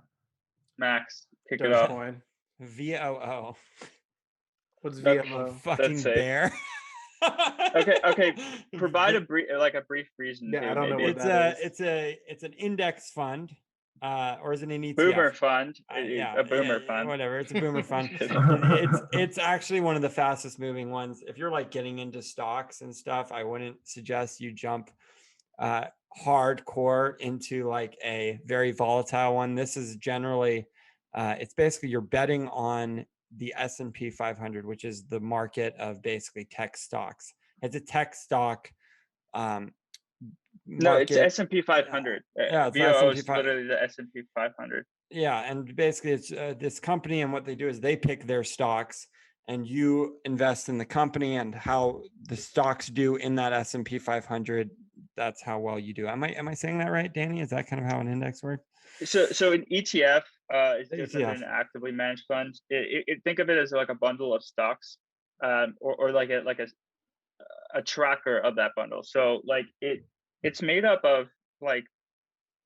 Max, kick it off. Dogecoin. VOO. What's That's- VOO? Fucking safe. bear. Okay. Provide a brief reason. Yeah, too, I don't know maybe. what that is. It's an index fund, or is it an ETF? Boomer fund. Yeah, A boomer fund. Whatever. It's a boomer fund. Kidding. It's actually one of the fastest moving ones. If you're like getting into stocks and stuff, I wouldn't suggest you jump hardcore into like a very volatile one. This is generally, it's basically you're betting on the S&P 500, which is the market of basically tech stocks. It's a tech stock. No, it's market. S&P 500. Yeah, it's VOO S&P is literally the S&P 500. Yeah, and basically it's this company, and what they do is they pick their stocks, and you invest in the company and how the stocks do in that S&P 500. That's how well you do. Am I saying that right, Danny? Is that kind of how an index works? So an ETF is different ETF. than an actively managed fund. Think of it as like a bundle of stocks, or like a tracker of that bundle. So like it's made up of like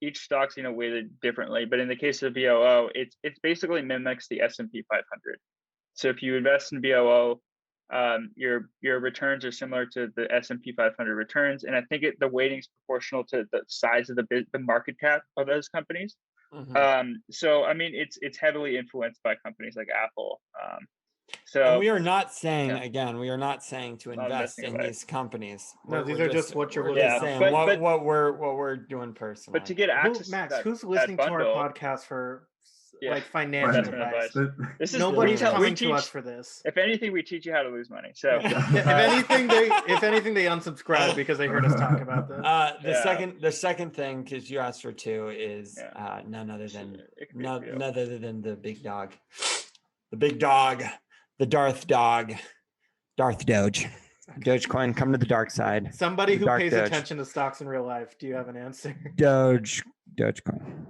each stock's weighted differently, but in the case of VOO, it's basically mimics the S&P 500. So if you invest in VOO, your returns are similar to the S&P 500 returns, and I think the weighting is proportional to the size of the market cap of those companies. Mm-hmm. So I mean, it's heavily influenced by companies like Apple. And we are not saying, yeah. again, we are not saying to Not invest investing in away. these companies. No, these are just what you're we're looking just at. saying But- what we're doing personally. But to get access Max, to who's that listening to our bundle, podcast for Yeah. like financial investment advice? advice. This is Nobody's we coming teach, to us for this. If anything, we teach you how to lose money. So If anything, they unsubscribe because they heard us talk about this. The second thing, because you asked for two, is none other than the big dog, the Darth Doge. Dogecoin, come to the dark side. Somebody who Dark pays Doge. attention to stocks in real life. Do you have an answer? Dogecoin.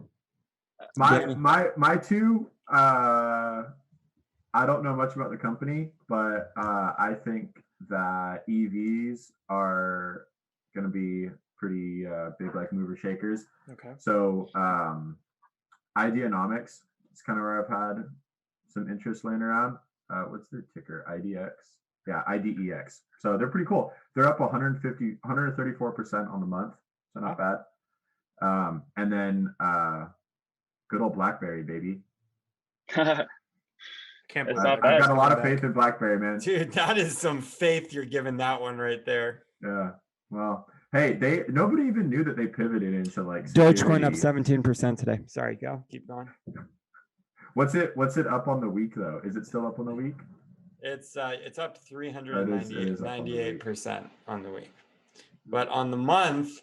My two, I don't know much about the company, but I think that EVs are going to be pretty big, like mover shakers. Okay. So Ideanomics is kind of where I've had some interest laying around. What's their ticker? IDX. Yeah, IDEX. So they're pretty cool. They're up 134% on the month. So not bad. And then good old BlackBerry, baby. Can't believe not it. bad. I've got a lot of faith in BlackBerry, man. Dude, that is some faith you're giving that one right there. Yeah. Well, hey, nobody even knew that they pivoted into like Dogecoin up security. 17% today. Sorry, go. Keep going. What's it up on the week though? Is it still up on the week? It's up It is up on the week. 398% on the week. But on the month,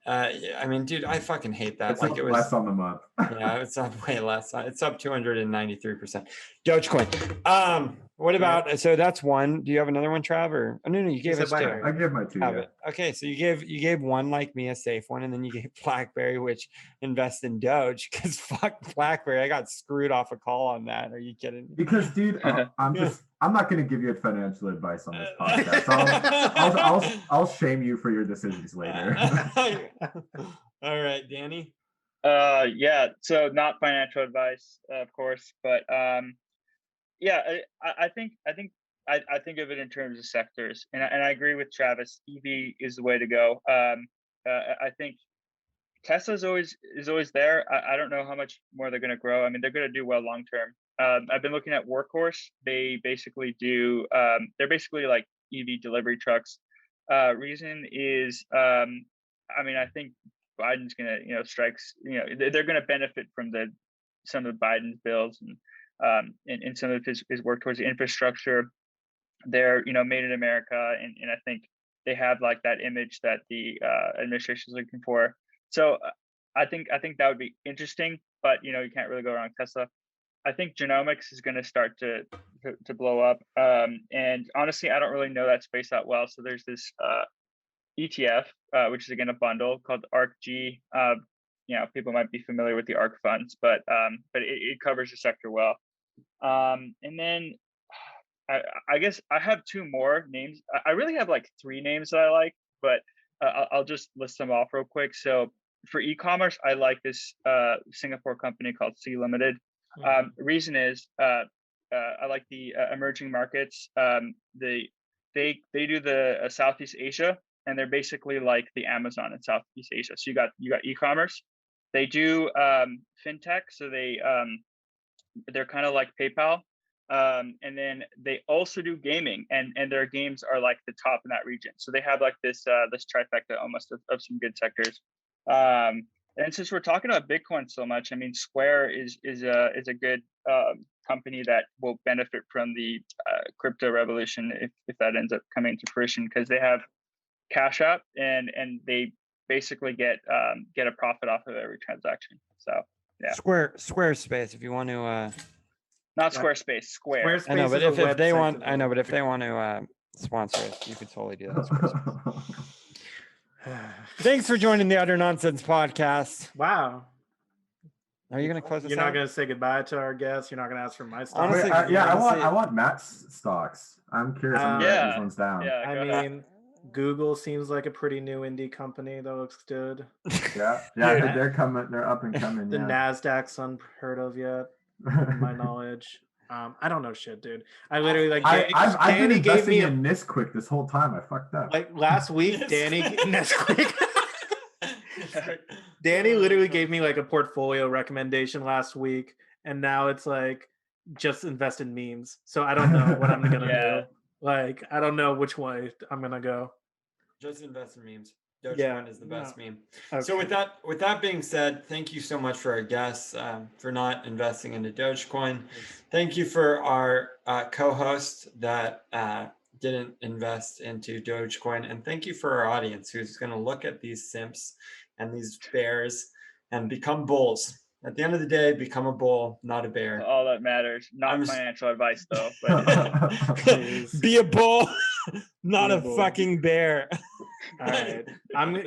I mean, dude, I fucking hate that. It's like it was less on the month. Yeah, it's up way less. It's up 293%. Dogecoin. What about, so that's one. Do you have another one, Trav? Or no, you gave us two. BlackBerry. I give my two. Have Yeah. it. Okay, so you gave one like me, a safe one, and then you gave BlackBerry, which invest in Doge, because fuck BlackBerry. I got screwed off a call on that. Are you kidding me? Because, dude, I'm not going to give you financial advice on this podcast. I'll shame you for your decisions later. All right, Danny. Yeah. So not financial advice, of course, but yeah, I think of it in terms of sectors, and I agree with Travis. EV is the way to go. I think Tesla is always there. I don't know how much more they're going to grow. I mean, they're going to do well long term. I've been looking at Workhorse. They basically do. They're basically like EV delivery trucks. Reason is, I mean, I think Biden's going to, strikes. They're going to benefit from some of Biden's bills and some of his work towards the infrastructure. They're made in America, and I think they have like that image that the administration is looking for. So I think that would be interesting, but you can't really go wrong with Tesla. I think genomics is going to start to blow up. And honestly, I don't really know that space that well. So there's this ETF, which is again a bundle called ARKG. People might be familiar with the ARK funds, but it covers the sector well. And then I guess I have two more names. I really have like three names that I like, but I'll just list them off real quick. So for e-commerce, I like this Singapore company called C Limited. Reason is I like the emerging markets. They do the Southeast Asia, and they're basically like the Amazon in Southeast Asia. So you got e-commerce. They do fintech, so they're kind of like PayPal. And then they also do gaming, and their games are like the top in that region. So they have like this trifecta almost of some good sectors. And since we're talking about Bitcoin so much, I mean, Square is a good company that will benefit from the crypto revolution if that ends up coming to fruition, because they have Cash App and they basically get a profit off of every transaction. So yeah, Squarespace, if you want to. Not Squarespace, Square. Squarespace I know, but is a if they website want, developer. I know, but if they want to sponsor it, you could totally do that. Squarespace. Thanks for joining the Utter Nonsense podcast. Wow. Are you going to close this You're out? not going to say goodbye to our guests. You're not going to ask for my stuff. Honestly, Wait, yeah, I want Matt's stocks. I'm curious. I'm gonna write these ones down. Yeah, I go ahead. mean, Google seems like a pretty new indie company that looks good. Yeah, Dude, they're coming. They're up and coming. The Yeah. Nasdaq's unheard of yet, from my knowledge. I don't know shit, dude. I literally like I've been Danny gave investing me in Nisquik this whole time. I fucked up. like last week. Danny Danny literally gave me like a portfolio recommendation last week, and now it's like just invest in memes. So I don't know what I'm gonna Yeah. do. Like I don't know which way I'm gonna go. Just invest in memes. Dogecoin Yeah, is the best meme. Okay. So with that being said, thank you so much for our guests for not investing into Dogecoin. Thank you for our co-host that didn't invest into Dogecoin, and thank you for our audience who's going to look at these simps and these bears and become bulls. At the end of the day, become a bull, not a bear. All that matters. Not I'm financial advice though. But Be a bull, not Be a a bull. fucking bear. All right.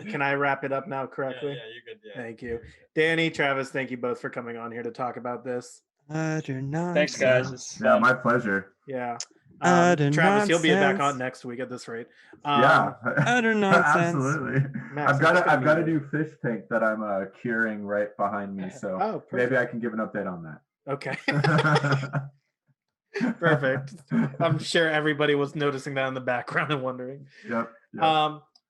Can I wrap it up now correctly? Yeah, you could. Yeah. Thank you. Danny, Travis, thank you both for coming on here to talk about this. thanks, guys. It's Yeah, fun. my pleasure. Yeah. Utter Travis, you'll be back nonsense. on next week at this rate. Yeah, Utter nonsense. absolutely. Max, I've got it's gonna a be new fish tank that I'm curing right behind me, so Oh, maybe perfect. I can give an update on that. Okay. Perfect. I'm sure everybody was noticing that in the background and wondering. Yep.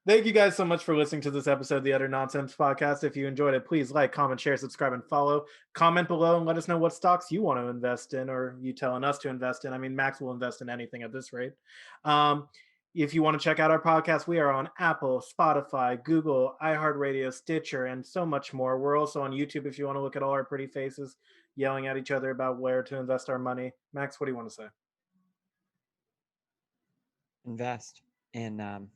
Thank you guys so much for listening to this episode of the Utter Nonsense podcast. If you enjoyed it, please like, comment, share, subscribe, and follow. Comment below and let us know what stocks you want to invest in, or you telling us to invest in. I mean, Max will invest in anything at this rate. If you want to check out our podcast, we are on Apple, Spotify, Google, iHeartRadio, Stitcher, and so much more. We're also on YouTube if you want to look at all our pretty faces yelling at each other about where to invest our money. Max, what do you want to say? Invest in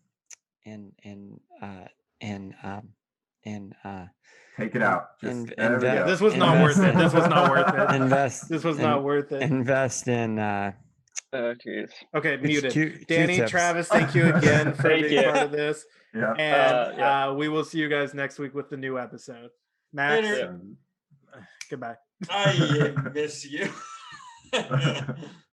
Take it out. Just, there we go. This was not worth it. This was not worth it. invest. This was not worth it. Invest in. Oh, jeez. Okay, muted. Two Danny, tips. Travis, thank you again for Thank being you. part of this. Yeah. And we will see you guys next week with the new episode. Max, Later. goodbye. I miss you.